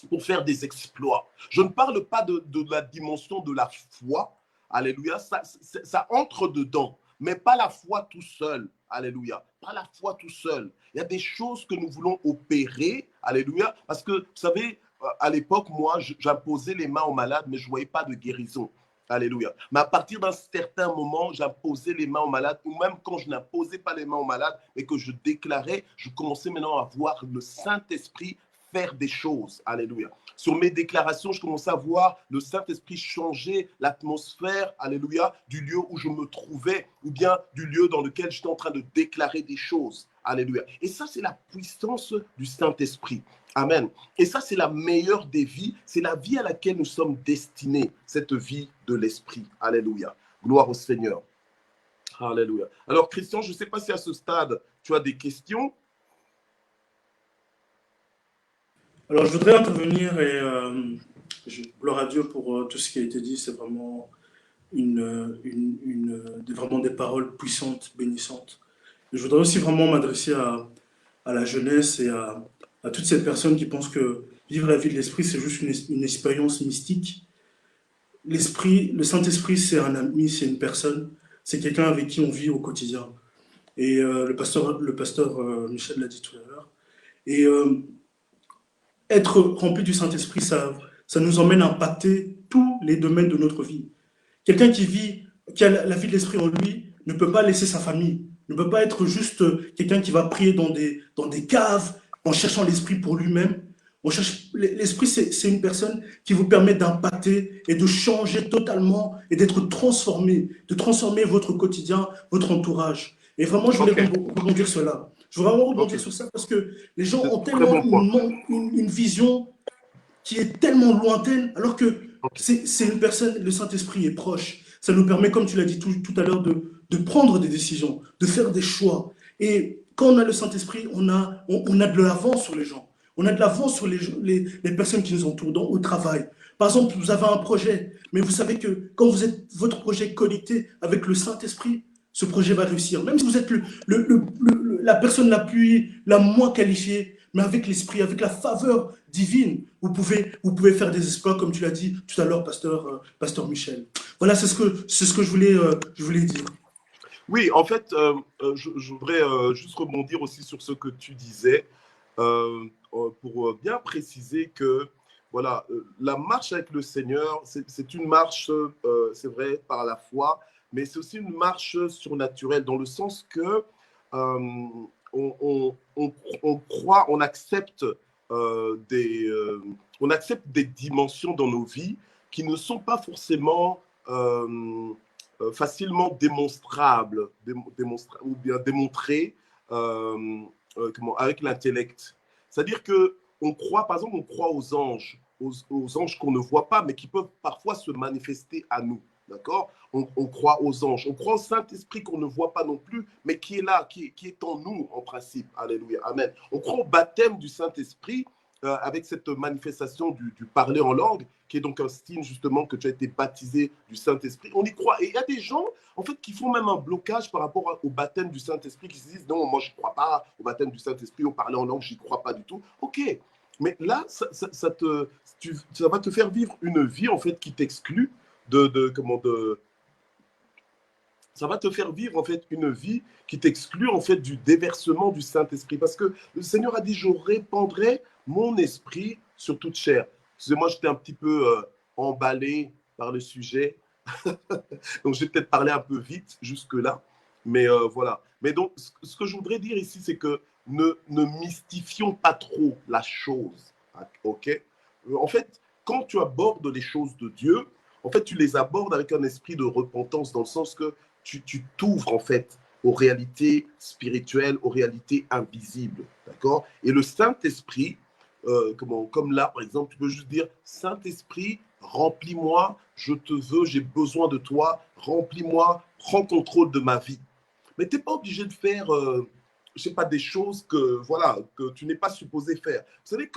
Pour faire des exploits. Je ne parle pas de la dimension de la foi, alléluia, ça entre dedans, mais pas la foi tout seul, alléluia, pas la foi tout seul. Il y a des choses que nous voulons opérer, alléluia, parce que, vous savez, à l'époque, moi, j'imposais les mains aux malades, mais je ne voyais pas de guérison. Alléluia. Mais à partir d'un certain moment, j'imposais les mains aux malades, ou même quand je n'imposais pas les mains aux malades, mais que je déclarais, je commençais maintenant à voir le Saint-Esprit faire des choses. Alléluia. Sur mes déclarations, je commençais à voir le Saint-Esprit changer l'atmosphère, alléluia, du lieu où je me trouvais, ou bien du lieu dans lequel j'étais en train de déclarer des choses. Alléluia. Et ça, c'est la puissance du Saint-Esprit. Amen. Et ça, c'est la meilleure des vies. C'est la vie à laquelle nous sommes destinés, cette vie de l'Esprit. Alléluia. Gloire au Seigneur. Alléluia. Alors, Christian, je ne sais pas si à ce stade, tu as des questions. Alors, je voudrais intervenir et gloire à Dieu pour tout ce qui a été dit. C'est vraiment vraiment des paroles puissantes, bénissantes. Et je voudrais aussi vraiment m'adresser à la jeunesse et à toutes ces personnes qui pensent que vivre la vie de l'esprit, c'est juste une expérience mystique. L'esprit, le Saint-Esprit, c'est un ami, c'est une personne, c'est quelqu'un avec qui on vit au quotidien. Et le pasteur Michel l'a dit tout à l'heure. Et être rempli du Saint-Esprit, ça nous emmène à impacter tous les domaines de notre vie. Quelqu'un qui a la vie de l'esprit en lui, ne peut pas laisser sa famille, ne peut pas être juste quelqu'un qui va prier dans des caves en cherchant l'esprit pour lui-même. L'esprit, c'est une personne qui vous permet d'impacter et de changer totalement et d'être transformé, de transformer votre quotidien, votre entourage. Et vraiment, je voulais rebondir sur cela. Je veux vraiment rebondir sur ça parce que les gens ont tellement une vision qui est tellement lointaine, alors que c'est une personne, le Saint-Esprit est proche. Ça nous permet, comme tu l'as dit tout à l'heure, de prendre des décisions, de faire des choix. Et quand on a le Saint-Esprit, on a de l'avance sur les gens. On a de l'avance sur les personnes qui nous entourent au travail. Par exemple, vous avez un projet, mais vous savez que quand vous êtes votre projet connecté avec le Saint-Esprit, ce projet va réussir. Même si vous êtes la personne la moins qualifiée, mais avec l'esprit, avec la faveur divine, vous pouvez faire des exploits, comme tu l'as dit tout à l'heure, pasteur Michel. Voilà, c'est ce que je voulais dire. Oui, en fait, je voudrais juste rebondir aussi sur ce que tu disais, pour bien préciser que voilà, la marche avec le Seigneur, c'est une marche, c'est vrai, par la foi, mais c'est aussi une marche surnaturelle, dans le sens que on croit, on accepte des dimensions dans nos vies qui ne sont pas forcément facilement démonstrables, ou bien démontrées avec l'intellect. C'est-à-dire que on croit, par exemple, on croit aux anges qu'on ne voit pas, mais qui peuvent parfois se manifester à nous. D'accord, on croit aux anges, on croit au Saint-Esprit qu'on ne voit pas non plus, mais qui est là, qui est en nous en principe. Alléluia, amen. On croit au baptême du Saint-Esprit avec cette manifestation du parler en langue, qui est donc un signe justement que tu as été baptisé du Saint-Esprit. On y croit. Et il y a des gens, en fait, qui font même un blocage par rapport au baptême du Saint-Esprit, qui se disent non, moi je ne crois pas au baptême du Saint-Esprit, au parler en langue, je n'y crois pas du tout. Ok, mais là, ça va te faire vivre une vie en fait qui t'exclut ça va te faire vivre en fait une vie qui t'exclut en fait du déversement du Saint-Esprit, parce que le Seigneur a dit je répandrai mon esprit sur toute chair. Excusez-moi, j'étais un petit peu emballé par le sujet, donc j'ai peut-être parlé un peu vite jusque-là, mais voilà. Mais donc ce que je voudrais dire ici, c'est que ne mystifions pas trop la chose, ok? En fait, quand tu abordes les choses de Dieu, en fait, tu les abordes avec un esprit de repentance, dans le sens que tu t'ouvres en fait aux réalités spirituelles, aux réalités invisibles, d'accord? Et le Saint-Esprit, comme là, par exemple, tu peux juste dire « Saint-Esprit, remplis-moi, je te veux, j'ai besoin de toi, remplis-moi, prends contrôle de ma vie. » Mais tu n'es pas obligé de faire, je sais pas, des choses que tu n'es pas supposé faire. Vous savez,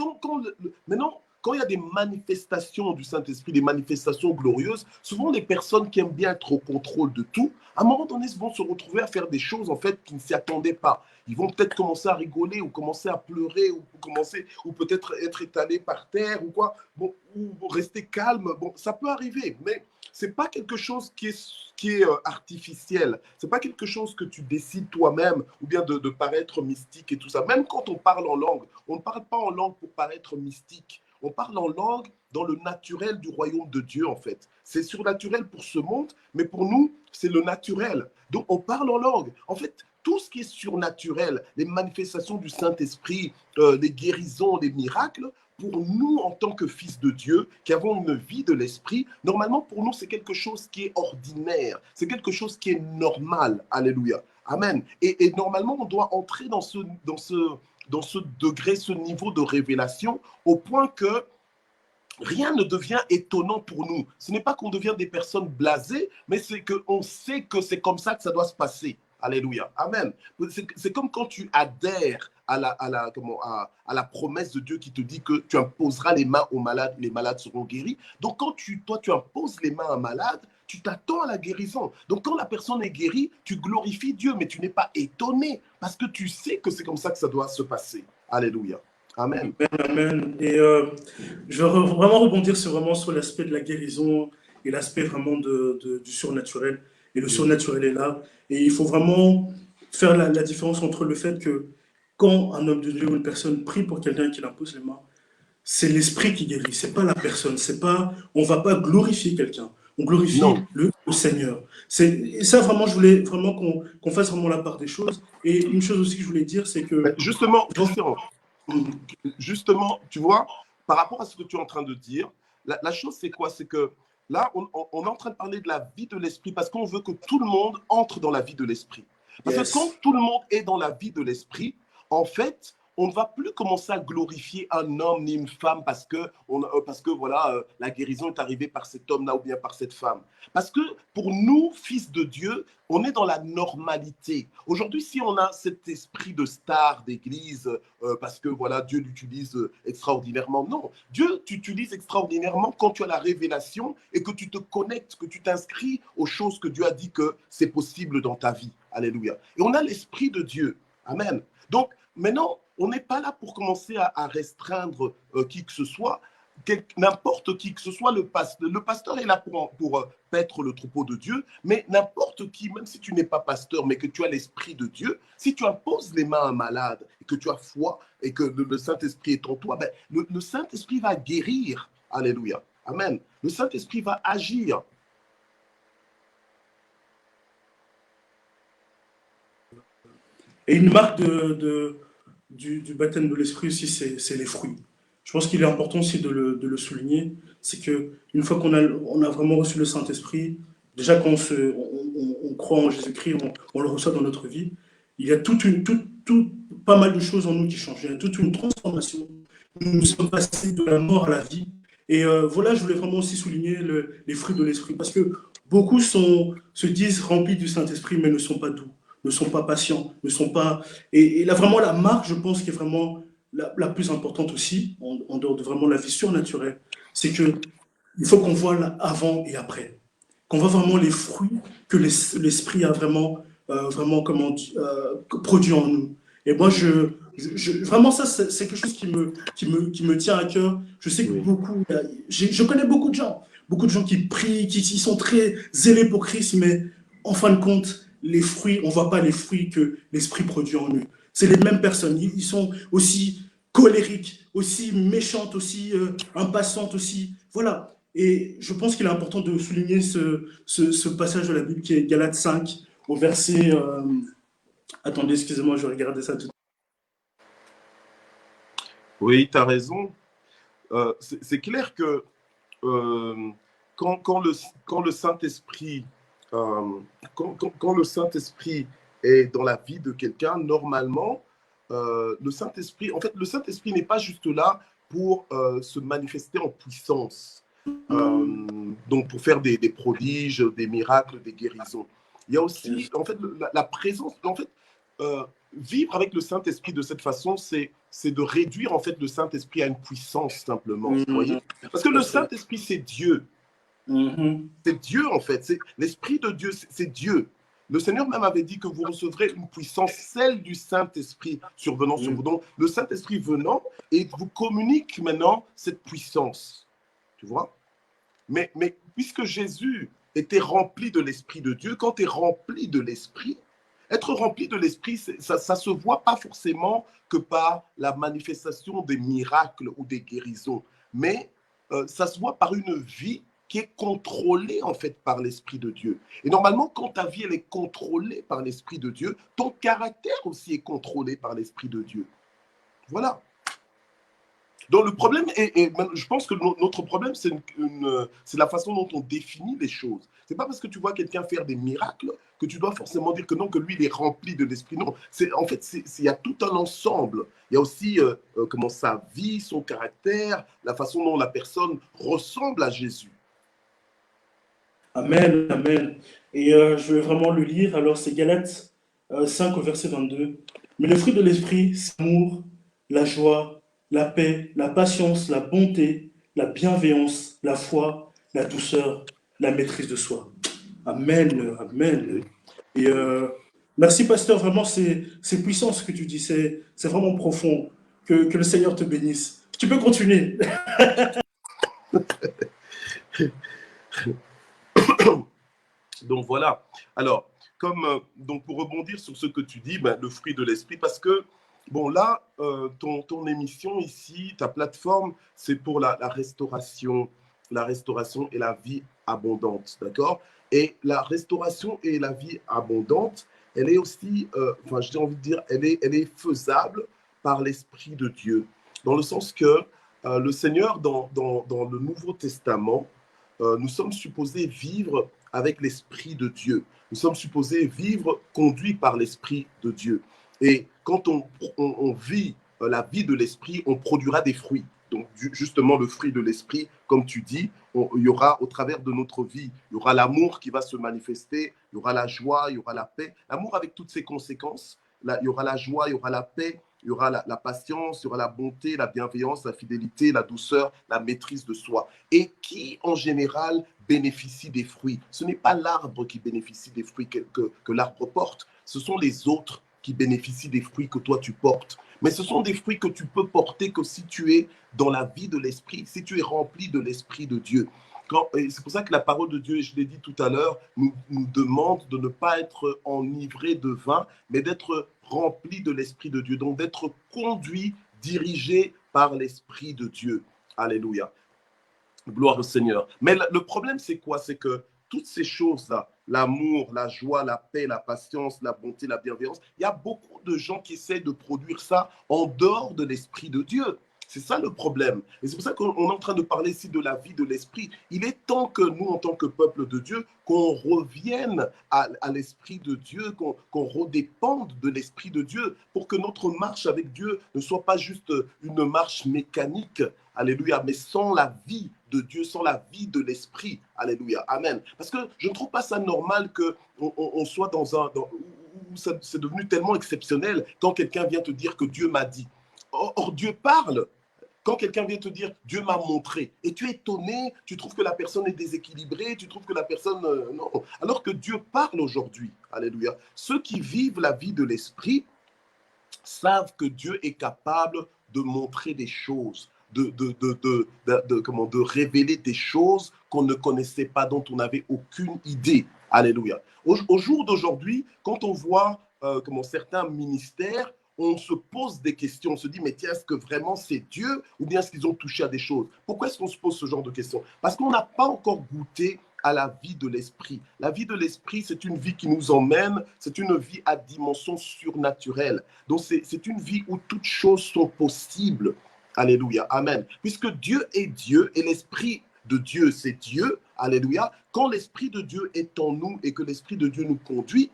maintenant, quand il y a des manifestations du Saint-Esprit, des manifestations glorieuses, souvent les personnes qui aiment bien être au contrôle de tout, à un moment donné, vont se retrouver à faire des choses en fait qui ne s'y attendaient pas. Ils vont peut-être commencer à rigoler ou commencer à pleurer ou peut-être être étalés par terre ou quoi, bon, ou rester calme. Bon, ça peut arriver, mais c'est pas quelque chose qui est artificiel. C'est pas quelque chose que tu décides toi-même ou bien de paraître mystique et tout ça. Même quand on parle en langue, on ne parle pas en langue pour paraître mystique. On parle en langue dans le naturel du royaume de Dieu, en fait. C'est surnaturel pour ce monde, mais pour nous, c'est le naturel. Donc, on parle en langue. En fait, tout ce qui est surnaturel, les manifestations du Saint-Esprit, les guérisons, les miracles, pour nous, en tant que fils de Dieu, qui avons une vie de l'esprit, normalement, pour nous, c'est quelque chose qui est ordinaire. C'est quelque chose qui est normal. Alléluia. Amen. Et normalement, on doit entrer dans ce degré, ce niveau de révélation, au point que rien ne devient étonnant pour nous. Ce n'est pas qu'on devient des personnes blasées, mais c'est qu'on sait que c'est comme ça que ça doit se passer. Alléluia. Amen. C'est comme quand tu adhères à la promesse de Dieu qui te dit que tu imposeras les mains aux malades, les malades seront guéris. Donc quand tu imposes les mains à un malade, tu t'attends à la guérison. Donc quand la personne est guérie, tu glorifies Dieu, mais tu n'es pas étonné parce que tu sais que c'est comme ça que ça doit se passer. Alléluia. Amen. Amen. Et je veux vraiment rebondir sur l'aspect de la guérison et l'aspect vraiment du surnaturel. Et le surnaturel est là. Et il faut vraiment faire la différence entre le fait que quand un homme de Dieu ou une personne prie pour quelqu'un qui l'impose les mains, c'est l'esprit qui guérit, c'est pas la personne. C'est pas, on va pas glorifier quelqu'un. On glorifie le Seigneur. Et ça, vraiment, je voulais vraiment qu'on fasse vraiment la part des choses. Et une chose aussi que je voulais dire, c'est que... Justement, Justement, tu vois, par rapport à ce que tu es en train de dire, la chose c'est quoi? C'est que là, on est en train de parler de la vie de l'esprit parce qu'on veut que tout le monde entre dans la vie de l'esprit. Parce que quand tout le monde est dans la vie de l'esprit, en fait, on ne va plus commencer à glorifier un homme ni une femme parce que voilà, la guérison est arrivée par cet homme-là ou bien par cette femme. Parce que pour nous, fils de Dieu, on est dans la normalité. Aujourd'hui, si on a cet esprit de star d'église, parce que voilà, Dieu l'utilise extraordinairement, non. Dieu t'utilise extraordinairement quand tu as la révélation et que tu te connectes, que tu t'inscris aux choses que Dieu a dit que c'est possible dans ta vie. Alléluia. Et on a l'esprit de Dieu. Amen. Donc, maintenant, on n'est pas là pour commencer à restreindre qui que ce soit. N'importe qui que ce soit, le pasteur est là pour paître le troupeau de Dieu, mais n'importe qui, même si tu n'es pas pasteur, mais que tu as l'esprit de Dieu, si tu imposes les mains à un malade, et que tu as foi, et que le Saint-Esprit est en toi, ben, le Saint-Esprit va guérir. Alléluia. Amen. Le Saint-Esprit va agir. Et une marque du baptême de l'esprit aussi, c'est les fruits. Je pense qu'il est important aussi de le souligner. C'est qu'une fois qu'on a vraiment reçu le Saint-Esprit, déjà quand on croit en Jésus-Christ, on le reçoit dans notre vie, il y a pas mal de choses en nous qui changent. Il y a toute une transformation. Nous sommes passés de la mort à la vie. Et voilà, je voulais vraiment aussi souligner les fruits de l'esprit. Parce que beaucoup se disent remplis du Saint-Esprit, mais ne sont pas doux, ne sont pas patients, ne sont pas... Et là, vraiment, la marque, je pense, qui est vraiment la plus importante aussi, en dehors de vraiment la vie surnaturelle, c'est que il faut qu'on voit avant et après. Qu'on voit vraiment les fruits que l'esprit a vraiment produit en nous. Et moi, vraiment, ça, c'est quelque chose qui me tient à cœur. Je sais que je connais beaucoup de gens qui prient, qui sont très zélés pour Christ, mais en fin de compte, les fruits, on ne voit pas les fruits que l'esprit produit en eux. C'est les mêmes personnes. Ils sont aussi colériques, aussi méchantes, aussi impatientes, aussi. Voilà. Et je pense qu'il est important de souligner ce passage de la Bible qui est Galates 5, au verset... attendez, excusez-moi, je vais regarder ça tout de suite. Oui, tu as raison. C'est clair que quand le Saint-Esprit quand le Saint-Esprit est dans la vie de quelqu'un, normalement, le Saint-Esprit n'est pas juste là pour se manifester en puissance, donc pour faire des prodiges, des miracles, des guérisons. Il y a aussi, en fait, la présence, en fait, vivre avec le Saint-Esprit de cette façon, c'est de réduire en fait le Saint-Esprit à une puissance simplement, vous voyez? Parce que le Saint-Esprit, c'est Dieu. C'est Dieu en fait, c'est l'Esprit de Dieu, c'est Dieu. Le Seigneur même avait dit que vous recevrez une puissance, celle du Saint-Esprit survenant sur vous. Donc le Saint-Esprit venant et vous communique maintenant cette puissance, tu vois? Mais puisque Jésus était rempli de l'Esprit de Dieu, quand tu es rempli de l'Esprit, être rempli de l'Esprit, ça ne se voit pas forcément que par la manifestation des miracles ou des guérisons, mais ça se voit par une vie qui est contrôlée en fait par l'Esprit de Dieu. Et normalement, quand ta vie elle est contrôlée par l'Esprit de Dieu, ton caractère aussi est contrôlé par l'Esprit de Dieu. Voilà. Donc le problème, je pense que notre problème, c'est la façon dont on définit les choses. C'est pas parce que tu vois quelqu'un faire des miracles que tu dois forcément dire que non, que lui, il est rempli de l'esprit. Non, en fait, il y a tout un ensemble. Il y a aussi comment sa vie, son caractère, la façon dont la personne ressemble à Jésus. Amen, amen. Et je vais vraiment le lire. Alors, c'est Galates 5 au verset 22. Mais le fruit de l'esprit, c'est l'amour, la joie, la paix, la patience, la bonté, la bienveillance, la foi, la douceur, la maîtrise de soi. Amen, amen. Et merci, pasteur. Vraiment, c'est puissant ce que tu dis. C'est vraiment profond. Que le Seigneur te bénisse. Tu peux continuer. Donc voilà. Alors, donc pour rebondir sur ce que tu dis, le fruit de l'esprit, parce que, bon là, ton émission ici, ta plateforme, c'est pour la restauration et la vie abondante, d'accord? Et la restauration et la vie abondante, elle est aussi, j'ai envie de dire, elle est faisable par l'Esprit de Dieu, dans le sens que le Seigneur, dans le Nouveau Testament, nous sommes supposés vivre avec l'Esprit de Dieu. Nous sommes supposés vivre conduits par l'Esprit de Dieu. Et quand on vit la vie de l'Esprit, on produira des fruits. Donc justement, le fruit de l'Esprit, comme tu dis, il y aura au travers de notre vie, il y aura l'amour qui va se manifester, il y aura la joie, il y aura la paix. L'amour avec toutes ses conséquences, il y aura la joie, il y aura la paix, il y aura la patience, il y aura la bonté, la bienveillance, la fidélité, la douceur, la maîtrise de soi. Et qui, en général, bénéficie des fruits? Ce n'est pas l'arbre qui bénéficie des fruits que l'arbre porte, ce sont les autres qui bénéficient des fruits que toi tu portes. Mais ce sont des fruits que tu peux porter que si tu es dans la vie de l'Esprit, si tu es rempli de l'Esprit de Dieu. C'est pour ça que la parole de Dieu, et je l'ai dit tout à l'heure, nous demande de ne pas être enivré de vin, mais d'être rempli de l'Esprit de Dieu, donc d'être conduit, dirigé par l'Esprit de Dieu. Alléluia. Gloire au Seigneur. Mais le problème, c'est quoi? C'est que toutes ces choses-là, l'amour, la joie, la paix, la patience, la bonté, la bienveillance, il y a beaucoup de gens qui essaient de produire ça en dehors de l'Esprit de Dieu. C'est ça le problème. Et c'est pour ça qu'on est en train de parler ici de la vie de l'Esprit. Il est temps que nous, en tant que peuple de Dieu, qu'on revienne à l'Esprit de Dieu, qu'on redépende de l'Esprit de Dieu pour que notre marche avec Dieu ne soit pas juste une marche mécanique, alléluia, mais sans la vie de Dieu, sans la vie de l'Esprit, alléluia, amen. Parce que je ne trouve pas ça normal qu'on soit où c'est devenu tellement exceptionnel quand quelqu'un vient te dire que Dieu m'a dit. Or, Dieu parle. Quand quelqu'un vient te dire Dieu m'a montré, et tu es étonné, tu trouves que la personne est déséquilibrée, tu trouves que la personne non, alors que Dieu parle aujourd'hui, alléluia. Ceux qui vivent la vie de l'esprit savent que Dieu est capable de montrer des choses, de révéler des choses qu'on ne connaissait pas, dont on n'avait aucune idée, alléluia. Au jour d'aujourd'hui, quand on voit certains ministères, on se pose des questions, on se dit, mais tiens, est-ce que vraiment c'est Dieu ou bien est-ce qu'ils ont touché à des choses? Pourquoi est-ce qu'on se pose ce genre de questions? Parce qu'on n'a pas encore goûté à la vie de l'esprit. La vie de l'esprit, c'est une vie qui nous emmène, c'est une vie à dimension surnaturelle. Donc, c'est une vie où toutes choses sont possibles. Alléluia, amen. Puisque Dieu est Dieu et l'esprit de Dieu, c'est Dieu, alléluia. Quand l'esprit de Dieu est en nous et que l'esprit de Dieu nous conduit,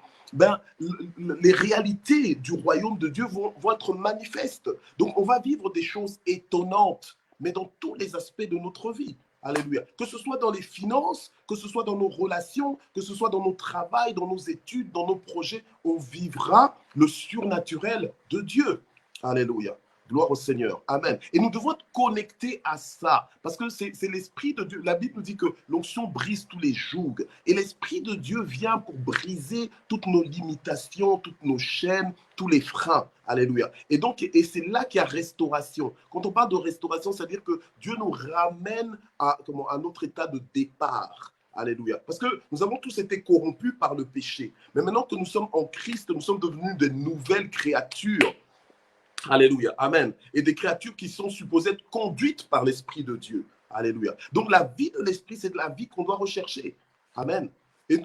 les réalités du royaume de Dieu vont être manifestes. Donc, on va vivre des choses étonnantes, mais dans tous les aspects de notre vie. Alléluia. Que ce soit dans les finances, que ce soit dans nos relations, que ce soit dans nos travails, dans nos études, dans nos projets, on vivra le surnaturel de Dieu. Alléluia. Gloire au Seigneur. Amen. Et nous devons être connectés à ça. Parce que c'est l'Esprit de Dieu. La Bible nous dit que l'onction brise tous les jougs. Et l'Esprit de Dieu vient pour briser toutes nos limitations, toutes nos chaînes, tous les freins. Alléluia. Et donc, et c'est là qu'il y a restauration. Quand on parle de restauration, c'est-à-dire que Dieu nous ramène à notre état de départ. Alléluia. Parce que nous avons tous été corrompus par le péché. Mais maintenant que nous sommes en Christ, nous sommes devenus de nouvelles créatures. Alléluia. Amen. Et des créatures qui sont supposées être conduites par l'Esprit de Dieu. Alléluia. Donc la vie de l'Esprit, c'est de la vie qu'on doit rechercher. Amen. Et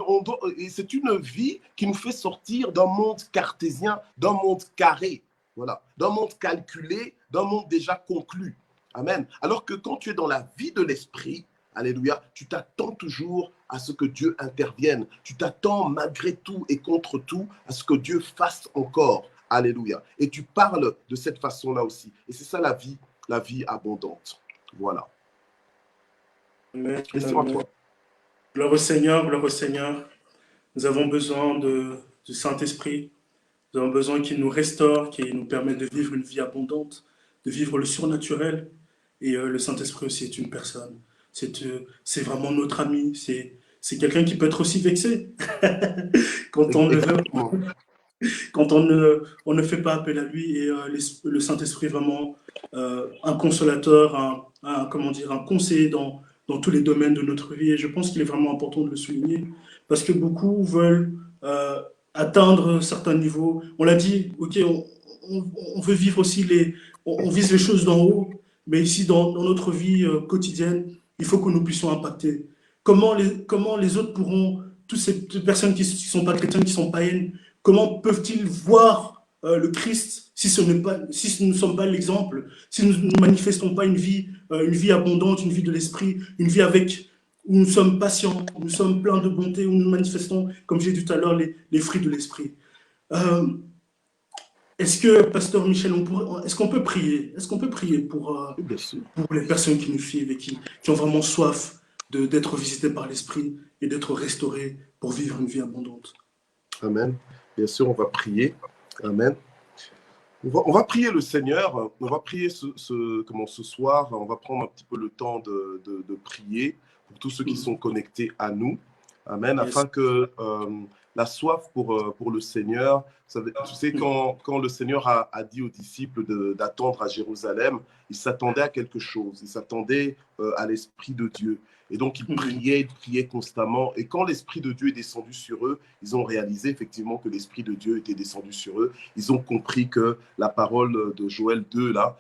c'est une vie qui nous fait sortir d'un monde cartésien, d'un monde carré, voilà, d'un monde calculé, d'un monde déjà conclu. Amen. Alors que quand tu es dans la vie de l'Esprit, alléluia, tu t'attends toujours à ce que Dieu intervienne. Tu t'attends malgré tout et contre tout à ce que Dieu fasse encore. Alléluia. Et tu parles de cette façon-là aussi. Et c'est ça la vie abondante. Voilà. Amen. Question à toi. Gloire au Seigneur, gloire au Seigneur. Nous avons besoin du Saint-Esprit. Nous avons besoin qu'il nous restaure, qu'il nous permette de vivre une vie abondante, de vivre le surnaturel. Et le Saint-Esprit aussi est une personne. C'est vraiment notre ami. C'est quelqu'un qui peut être aussi vexé quand on le veut. Quand on ne fait pas appel à lui, et le Saint-Esprit est vraiment un consolateur, comment dire, un conseiller dans tous les domaines de notre vie. Et je pense qu'il est vraiment important de le souligner parce que beaucoup veulent atteindre certains niveaux. On l'a dit, ok, on veut vivre aussi on vise les choses d'en haut, mais ici dans notre vie quotidienne, il faut que nous puissions impacter. Comment les autres pourront, toutes ces personnes qui ne sont pas chrétiennes, qui sont païennes, comment peuvent-ils voir le Christ si ce ne sommes pas l'exemple, si nous ne manifestons pas une vie abondante, une vie de l'esprit, une vie où nous sommes patients, où nous sommes pleins de bonté, où nous manifestons, comme j'ai dit tout à l'heure, les fruits de l'esprit. Est-ce que, Pasteur Michel, est-ce qu'on peut prier? Est-ce qu'on peut prier pour les personnes qui nous suivent et qui ont vraiment soif d'être visitées par l'esprit et d'être restaurées pour vivre une vie abondante? Amen. Bien sûr, on va prier. Amen. On va prier le Seigneur. On va prier ce soir. On va prendre un petit peu le temps de prier pour tous ceux qui sont connectés à nous. Amen. Yes. Afin que la soif pour le Seigneur, tu sais, quand le Seigneur a dit aux disciples d'attendre à Jérusalem, ils s'attendaient à quelque chose. Ils s'attendaient à l'Esprit de Dieu. Et donc, ils priaient constamment. Et quand l'Esprit de Dieu est descendu sur eux, ils ont réalisé effectivement que l'Esprit de Dieu était descendu sur eux. Ils ont compris que la parole de Joël 2, là,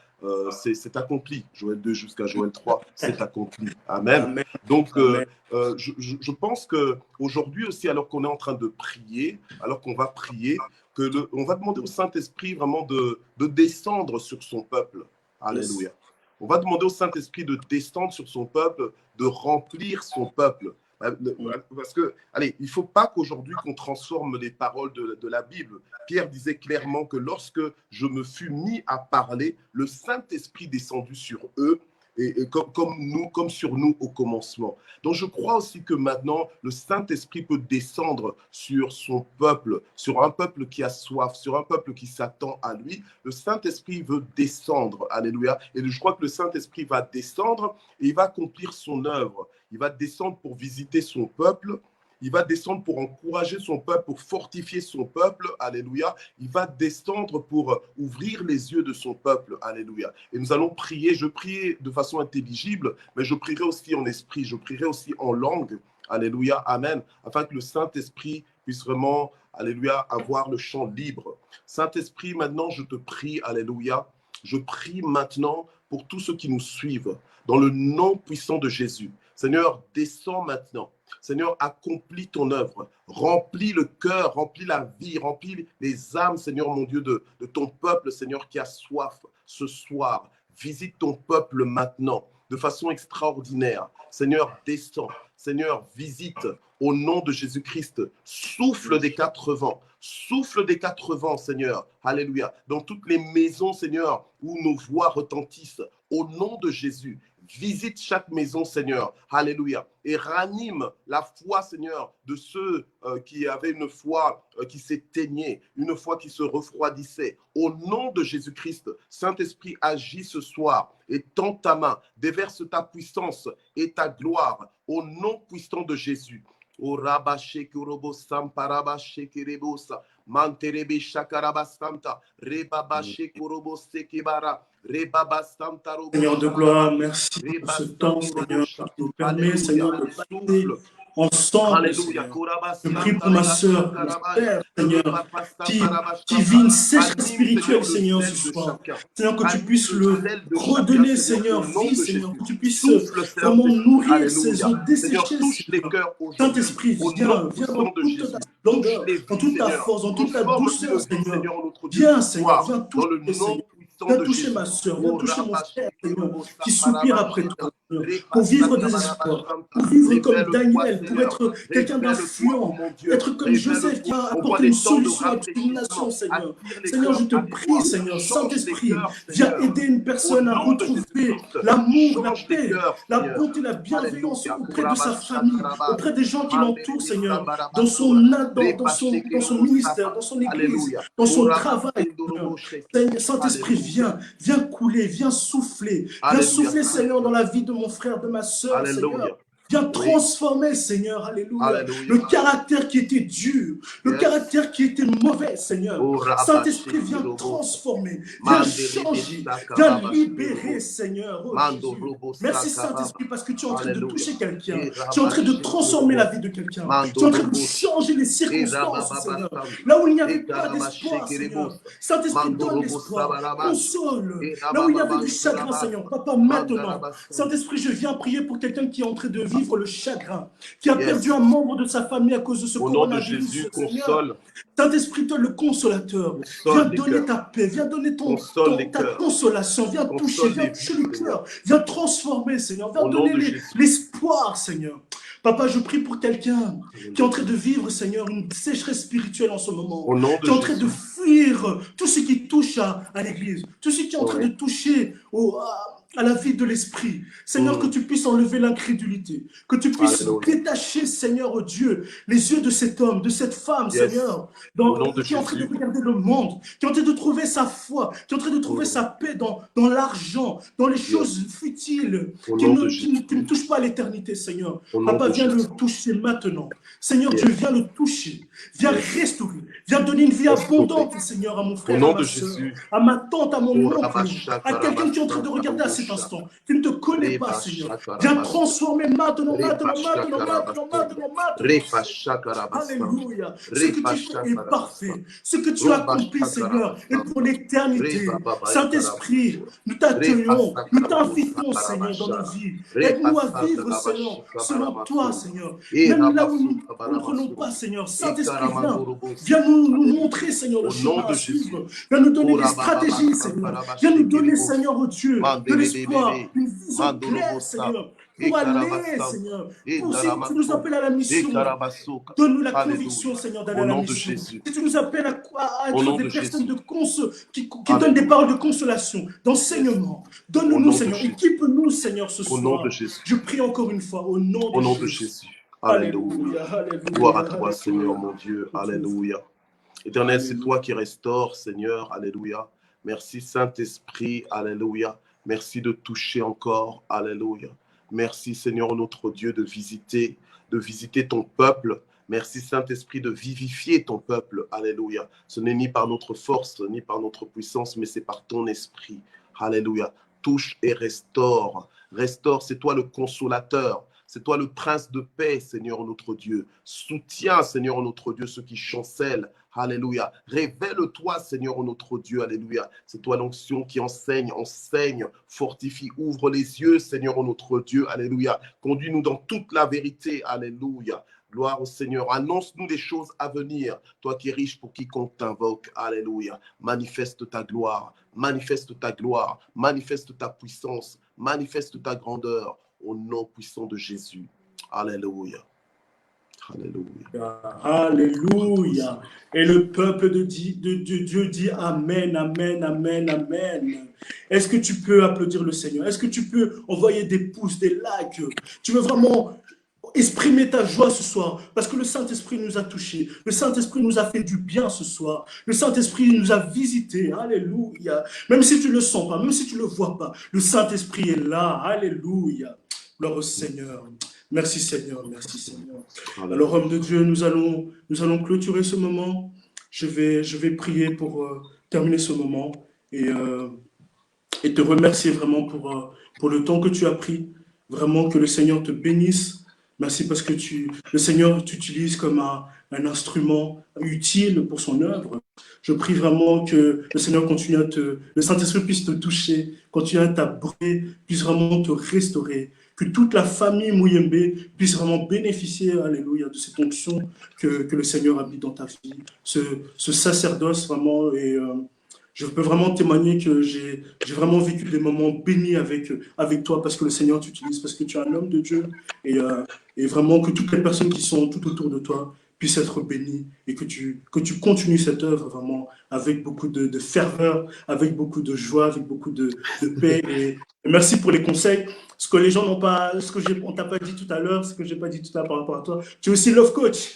c'est accompli. Joël 2 jusqu'à Joël 3, c'est accompli. Amen. Amen. Donc, je pense qu'aujourd'hui aussi, alors qu'on est en train de prier, alors qu'on va prier, on va demander au Saint-Esprit vraiment de descendre sur son peuple. Alléluia. Yes. On va demander au Saint-Esprit de descendre sur son peuple, de remplir son peuple. Parce que, allez, il ne faut pas qu'aujourd'hui qu'on transforme les paroles de la Bible. Pierre disait clairement que lorsque je me fus mis à parler, le Saint-Esprit descendu sur eux, et comme sur nous au commencement. Donc je crois aussi que maintenant, le Saint-Esprit peut descendre sur son peuple, sur un peuple qui a soif, sur un peuple qui s'attend à lui. Le Saint-Esprit veut descendre, alléluia. Et je crois que le Saint-Esprit va descendre et il va accomplir son œuvre. Il va descendre pour visiter son peuple. Il va descendre pour encourager son peuple, pour fortifier son peuple, alléluia. Il va descendre pour ouvrir les yeux de son peuple, alléluia. Et nous allons prier, je prie de façon intelligible, mais je prierai aussi en esprit, je prierai aussi en langue, alléluia, amen, afin que le Saint-Esprit puisse vraiment, alléluia, avoir le champ libre. Saint-Esprit, maintenant, je te prie, alléluia, je prie maintenant pour tous ceux qui nous suivent, dans le nom puissant de Jésus. Seigneur, descends maintenant. Seigneur, accomplis ton œuvre, remplis le cœur, remplis la vie, remplis les âmes, Seigneur mon Dieu, de ton peuple, Seigneur, qui a soif ce soir. Visite ton peuple maintenant, de façon extraordinaire. Seigneur, descends. Seigneur, visite au nom de Jésus-Christ. Souffle des 4 vents. Souffle des 4 vents, Seigneur. Alléluia. Dans toutes les maisons, Seigneur, où nos voix retentissent, au nom de Jésus. Visite chaque maison, Seigneur. Alléluia. Et ranime la foi, Seigneur, de ceux qui avaient une foi qui s'éteignait, une foi qui se refroidissait. Au nom de Jésus-Christ, Saint-Esprit, agis ce soir et tends ta main, déverse ta puissance et ta gloire au nom puissant de Jésus. O rabache kurobo samparabache kerebosa manterebe shakarabastanta rebabache kurobo sekebara rebaba santa robo Seigneur de gloire, merci pour ce temps, Seigneur, qui nous permet, Seigneur, de passer ensemble, Seigneur. Je prie pour ma soeur, mon frère, Seigneur, qui vit une sécheresse spirituelle, Seigneur, ce soir. Seigneur, que tu puisses le redonner, Seigneur, vie, Seigneur, que tu puisses vraiment nourrir ses eaux desséchées, Seigneur. Saint-Esprit, viens dans toute ta longueur, dans toute ta force, dans toute ta douceur, Seigneur. Viens, Seigneur, viens toucher, Seigneur. Viens toucher ma soeur, viens toucher mon frère, Seigneur, qui soupire après toi, Seigneur, pour vivre des espoirs, pour vivre comme Daniel, pour être quelqu'un d'influent, être comme Joseph qui a apporté une solution à toute une nation, Seigneur. Seigneur, je te prie, Seigneur, Saint-Esprit, viens aider une personne à retrouver l'amour, la paix, la bonté, la bienveillance auprès de sa famille, auprès des gens qui l'entourent, Seigneur, dans son ministère, dans son église, dans son travail, Seigneur. Saint-Esprit, viens couler, viens souffler, Seigneur, dans la vie de mon frère, de ma soeur, Seigneur. Viens transformer, Seigneur, alléluia, le caractère qui était dur, le caractère qui était mauvais, Seigneur. Saint-Esprit, viens transformer, viens changer, viens libérer, Seigneur. Oh, Jésus. Merci, Saint-Esprit, parce que tu es en train de toucher quelqu'un, tu es en train de transformer la vie de quelqu'un, tu es en train de changer les circonstances, Seigneur. Là où il n'y avait pas d'espoir, Seigneur. Saint-Esprit, donne l'espoir, console. Là où il y avait du chagrin, Seigneur, Papa, maintenant. Saint-Esprit, je viens prier pour quelqu'un qui est en train de vivre le chagrin, qui a perdu un membre de sa famille à cause de ce coronavirus, Jésus, Seigneur. Saint-Esprit, toi le consolateur, viens donner ta paix, viens donner ta consolation, viens toucher le cœur, viens transformer, Seigneur, viens donner l'espoir, Seigneur. Papa, je prie pour quelqu'un qui est en train de vivre, Seigneur, une sécheresse spirituelle en ce moment, qui est en train de fuir tout ce qui touche à l'église, tout ce qui est en train de toucher à la vie de l'esprit. Seigneur, que tu puisses enlever l'incrédulité, que tu puisses détacher, Seigneur, oh Dieu, les yeux de cet homme, de cette femme, Seigneur, qui est en train de regarder le monde, qui est en train de trouver sa foi, qui est en train de trouver sa paix dans l'argent, dans les choses futiles, qui ne touchent pas à l'éternité, Seigneur. Papa, viens le toucher maintenant. Seigneur Dieu, viens le toucher, viens restaurer, viens donner une vie abondante, Seigneur, à mon frère, à ma soeur, à ma tante, à mon oncle, à quelqu'un qui est en train de regarder à cet instant, qui ne te connaît pas, Seigneur. Viens transformer maintenant. Alléluia. Ce que tu fais est parfait. Ce que tu as accompli, Seigneur, est pour l'éternité. Saint-Esprit, nous t'accueillons, nous t'invitons, Seigneur, dans nos vies. Aide-nous à vivre, Seigneur, selon toi, Seigneur. Même là où nous ne comprenons pas, Seigneur. Saint-Esprit, viens nous montrer, Seigneur, le chemin à suivre. Viens nous donner des stratégies, Seigneur. Viens nous donner, Seigneur, oh Dieu, de l'espoir, une vision claire, Seigneur, pour aller, Seigneur. Si tu nous appelles à la mission, donne-nous la conviction, Seigneur, d'aller à la mission. Si tu nous appelles à être des personnes qui donnent des paroles de consolation, d'enseignement, donne-nous, Seigneur, équipe-nous, Seigneur, ce soir. Je prie encore une fois, au nom de Jésus. Alléluia. Gloire à toi, Seigneur, mon Dieu. Alléluia. Éternel, c'est toi qui restaures, Seigneur. Alléluia. Merci, Saint-Esprit. Alléluia. Merci de toucher encore. Alléluia. Merci, Seigneur, notre Dieu, de visiter ton peuple. Merci, Saint-Esprit, de vivifier ton peuple. Alléluia. Ce n'est ni par notre force, ni par notre puissance, mais c'est par ton esprit. Alléluia. Touche et restaure. Restaure, c'est toi le consolateur. C'est toi le prince de paix, Seigneur notre Dieu. Soutiens, Seigneur notre Dieu, ceux qui chancellent. Alléluia. Révèle-toi, Seigneur notre Dieu. Alléluia. C'est toi l'onction qui enseigne, fortifie, ouvre les yeux, Seigneur notre Dieu. Alléluia. Conduis-nous dans toute la vérité. Alléluia. Gloire au Seigneur. Annonce-nous des choses à venir. Toi qui es riche pour quiconque t'invoque. Alléluia. Manifeste ta gloire. Manifeste ta gloire. Manifeste ta puissance. Manifeste ta grandeur. Au nom puissant de Jésus. Alléluia. Alléluia. Alléluia. Et le peuple de Dieu dit Amen, Amen, Amen, Amen. Est-ce que tu peux applaudir le Seigneur? Est-ce que tu peux envoyer des pouces, des likes? Tu veux vraiment exprimer ta joie ce soir, parce que le Saint-Esprit nous a touchés, le Saint-Esprit nous a fait du bien ce soir, le Saint-Esprit nous a visités, alléluia. Même si tu ne le sens pas, même si tu ne le vois pas, le Saint-Esprit est là, alléluia. Gloire au Seigneur. Merci Seigneur, merci Seigneur. Alors homme de Dieu, nous allons clôturer ce moment. Je vais prier pour terminer ce moment et te remercier vraiment pour le temps que tu as pris. Vraiment que le Seigneur te bénisse. Merci parce que le Seigneur t'utilise comme un instrument utile pour son œuvre. Je prie vraiment que le Seigneur continue le Saint-Esprit puisse te toucher, continue à t'abreuver, puisse vraiment te restaurer. Que toute la famille Mouyembe puisse vraiment bénéficier, alléluia, de cette onction que le Seigneur habite dans ta vie. Ce sacerdoce vraiment je peux vraiment témoigner que j'ai vraiment vécu des moments bénis avec toi parce que le Seigneur t'utilise, parce que tu es un homme de Dieu et vraiment que toutes les personnes qui sont tout autour de toi puissent être bénies et que tu continues cette œuvre vraiment avec beaucoup de ferveur, avec beaucoup de joie, avec beaucoup de paix. Et merci pour les conseils. Ce que les gens n'ont pas, on t'a pas dit tout à l'heure, ce que j'ai pas dit tout à l'heure par rapport à toi. Tu es aussi love coach.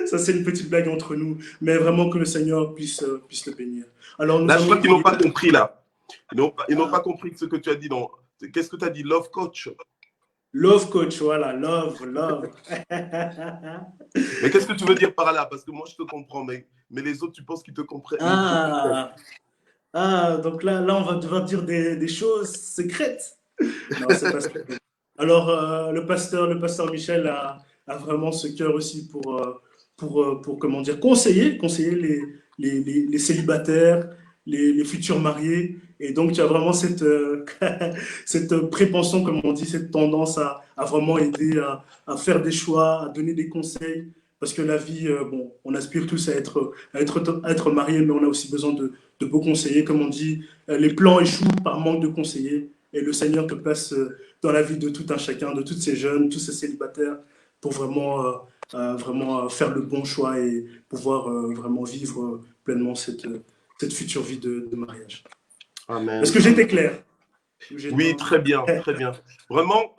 Ça, c'est une petite blague entre nous, mais vraiment que le Seigneur puisse te bénir. Alors, là, je crois qu'ils n'ont pas compris, là. Ils n'ont pas compris ce que tu as dit. Qu'est-ce que tu as dit? Love coach? Love coach, voilà. Love. Mais qu'est-ce que tu veux dire par là? Parce que moi, je te comprends, mais les autres, tu penses qu'ils te comprennent? Donc là, on va devoir dire des choses secrètes. Non, c'est pas secret. Alors, le pasteur Michel a vraiment ce cœur aussi pour comment dire, conseiller les célibataires, les futurs mariés. Et donc, tu as vraiment cette prépension, comme on dit, cette tendance à vraiment aider à faire des choix, à donner des conseils. Parce que la vie, bon, on aspire tous à être mariés, mais on a aussi besoin de beaux conseillers. Comme on dit, les plans échouent par manque de conseillers. Et le Seigneur te place dans la vie de tout un chacun, de tous ces jeunes, tous ces célibataires, pour vraiment faire le bon choix et pouvoir vraiment vivre pleinement cette future vie de mariage. Amen. Est-ce que j'étais clair? Oui, très bien, très bien. Vraiment,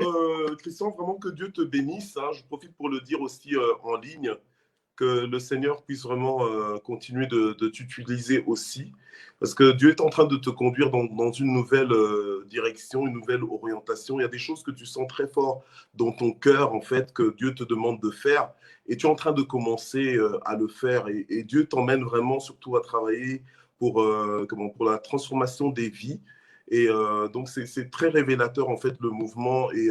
Christian, vraiment que Dieu te bénisse. Hein. Je profite pour le dire aussi en ligne, que le Seigneur puisse vraiment continuer de t'utiliser aussi. Parce que Dieu est en train de te conduire dans une nouvelle direction, une nouvelle orientation. Il y a des choses que tu sens très fort dans ton cœur, en fait, que Dieu te demande de faire. Et tu es en train de commencer à le faire. Et Dieu t'emmène vraiment surtout à travailler pour la transformation des vies. Et donc, c'est très révélateur, en fait, le mouvement et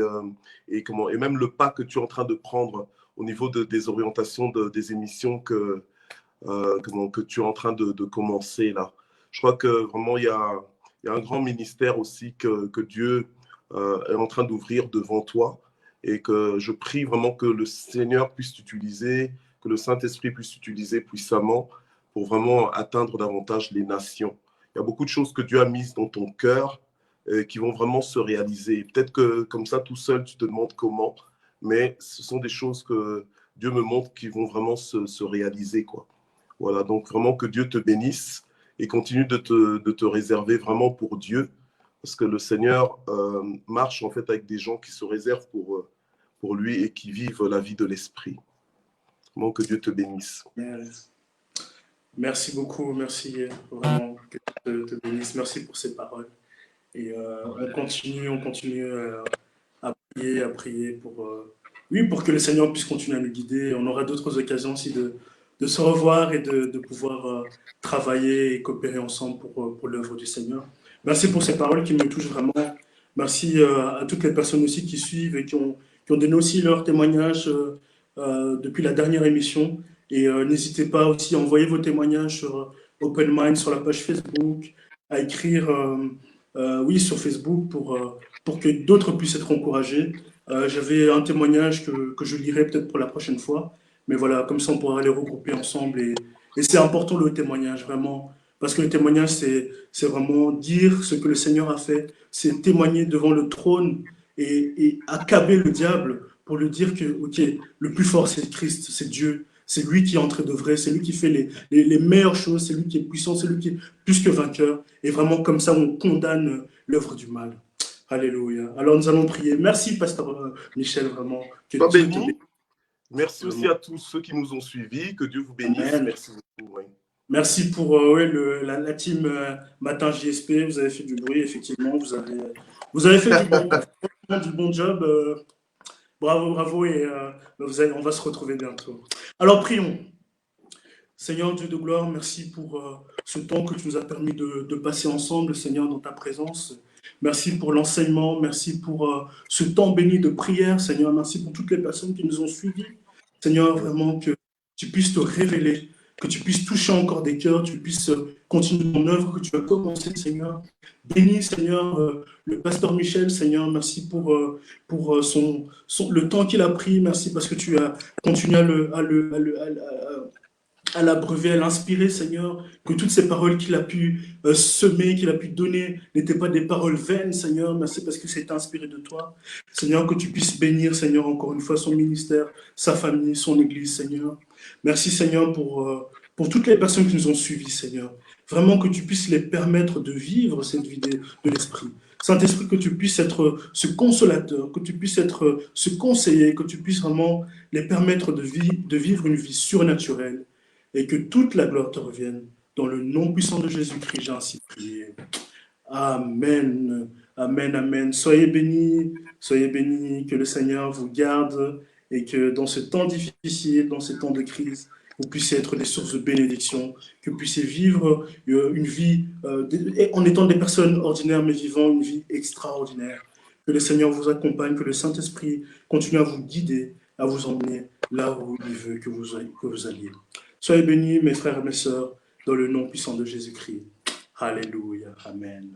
même le pas que tu es en train de prendre au niveau des orientations des émissions que tu es en train de commencer là. Je crois que vraiment, il y a un grand ministère aussi que Dieu est en train d'ouvrir devant toi et que je prie vraiment que le Seigneur puisse t'utiliser, que le Saint-Esprit puisse t'utiliser puissamment pour vraiment atteindre davantage les nations. Il y a beaucoup de choses que Dieu a mises dans ton cœur qui vont vraiment se réaliser. Peut-être que comme ça, tout seul, tu te demandes comment, mais ce sont des choses que Dieu me montre qui vont vraiment se réaliser, quoi. Voilà, donc vraiment que Dieu te bénisse et continue de te réserver vraiment pour Dieu, parce que le Seigneur marche en fait avec des gens qui se réservent pour lui et qui vivent la vie de l'esprit. Vraiment que Dieu te bénisse. Merci beaucoup, merci vraiment que Dieu te bénisse. Merci pour ces paroles. Et on continue à prier pour que le Seigneur puisse continuer à nous guider. On aura d'autres occasions aussi de se revoir et de pouvoir travailler et coopérer ensemble pour l'œuvre du Seigneur. Merci pour ces paroles qui me touchent vraiment. Merci à toutes les personnes aussi qui suivent et qui ont donné aussi leur témoignage depuis la dernière émission. Et n'hésitez pas aussi à envoyer vos témoignages sur Open Mind, sur la page Facebook, à écrire oui, sur Facebook pour que d'autres puissent être encouragés. J'avais un témoignage que je lirai peut-être pour la prochaine fois. Mais voilà, comme ça, on pourra les regrouper ensemble. Et c'est important le témoignage, vraiment. Parce que le témoignage, c'est vraiment dire ce que le Seigneur a fait. C'est témoigner devant le trône et accabler le diable pour lui dire que, ok, le plus fort c'est Christ, c'est Dieu, c'est lui qui est entré de vrai, c'est lui qui fait les meilleures choses, c'est lui qui est puissant, c'est lui qui est plus que vainqueur. Et vraiment comme ça, on condamne l'œuvre du mal. Alléluia. Alors nous allons prier. Merci, Pasteur Michel, vraiment. Que Sois Dieu te bénisse. béni. Merci aussi Vraiment. à tous ceux qui nous ont suivis. Que Dieu vous bénisse. Amen. Merci beaucoup. Oui. Merci pour ouais, la team Matin JSP. Vous avez fait du bruit, effectivement. Vous avez fait du bon job. Bravo, bravo. Et on va se retrouver bientôt. Alors, prions. Seigneur Dieu de gloire, merci pour ce temps que tu nous as permis de passer ensemble, Seigneur, dans ta présence. Merci pour l'enseignement. Merci pour ce temps béni de prière, Seigneur. Merci pour toutes les personnes qui nous ont suivis. Seigneur, vraiment que tu puisses te révéler, que tu puisses toucher encore des cœurs, tu puisses continuer ton œuvre que tu as commencé, Seigneur. Bénis, Seigneur, le pasteur Michel, Seigneur. Merci pour le temps qu'il a pris. Merci parce que tu as continué à l'abreuver, à l'inspirer, Seigneur, que toutes ces paroles qu'il a pu semer, qu'il a pu donner, n'étaient pas des paroles vaines, Seigneur. Merci parce que c'est inspiré de toi. Seigneur, que tu puisses bénir, Seigneur, encore une fois, son ministère, sa famille, son église, Seigneur. Merci, Seigneur, pour toutes les personnes qui nous ont suivis, Seigneur. Vraiment que tu puisses les permettre de vivre cette vie de l'Esprit. Saint-Esprit, que tu puisses être ce consolateur, que tu puisses être ce conseiller, que tu puisses vraiment les permettre de vivre une vie surnaturelle et que toute la gloire te revienne. Dans le nom puissant de Jésus-Christ, j'ai ainsi prié. Amen. Amen, amen. Soyez bénis, que le Seigneur vous garde et que dans ce temps difficile, dans ce temps de crise, vous puissiez être des sources de bénédiction, que vous puissiez vivre une vie en étant des personnes ordinaires, mais vivant une vie extraordinaire. Que le Seigneur vous accompagne, que le Saint-Esprit continue à vous guider, à vous emmener là où il veut que vous alliez. Soyez bénis, mes frères et mes sœurs, dans le nom puissant de Jésus-Christ. Alléluia. Amen.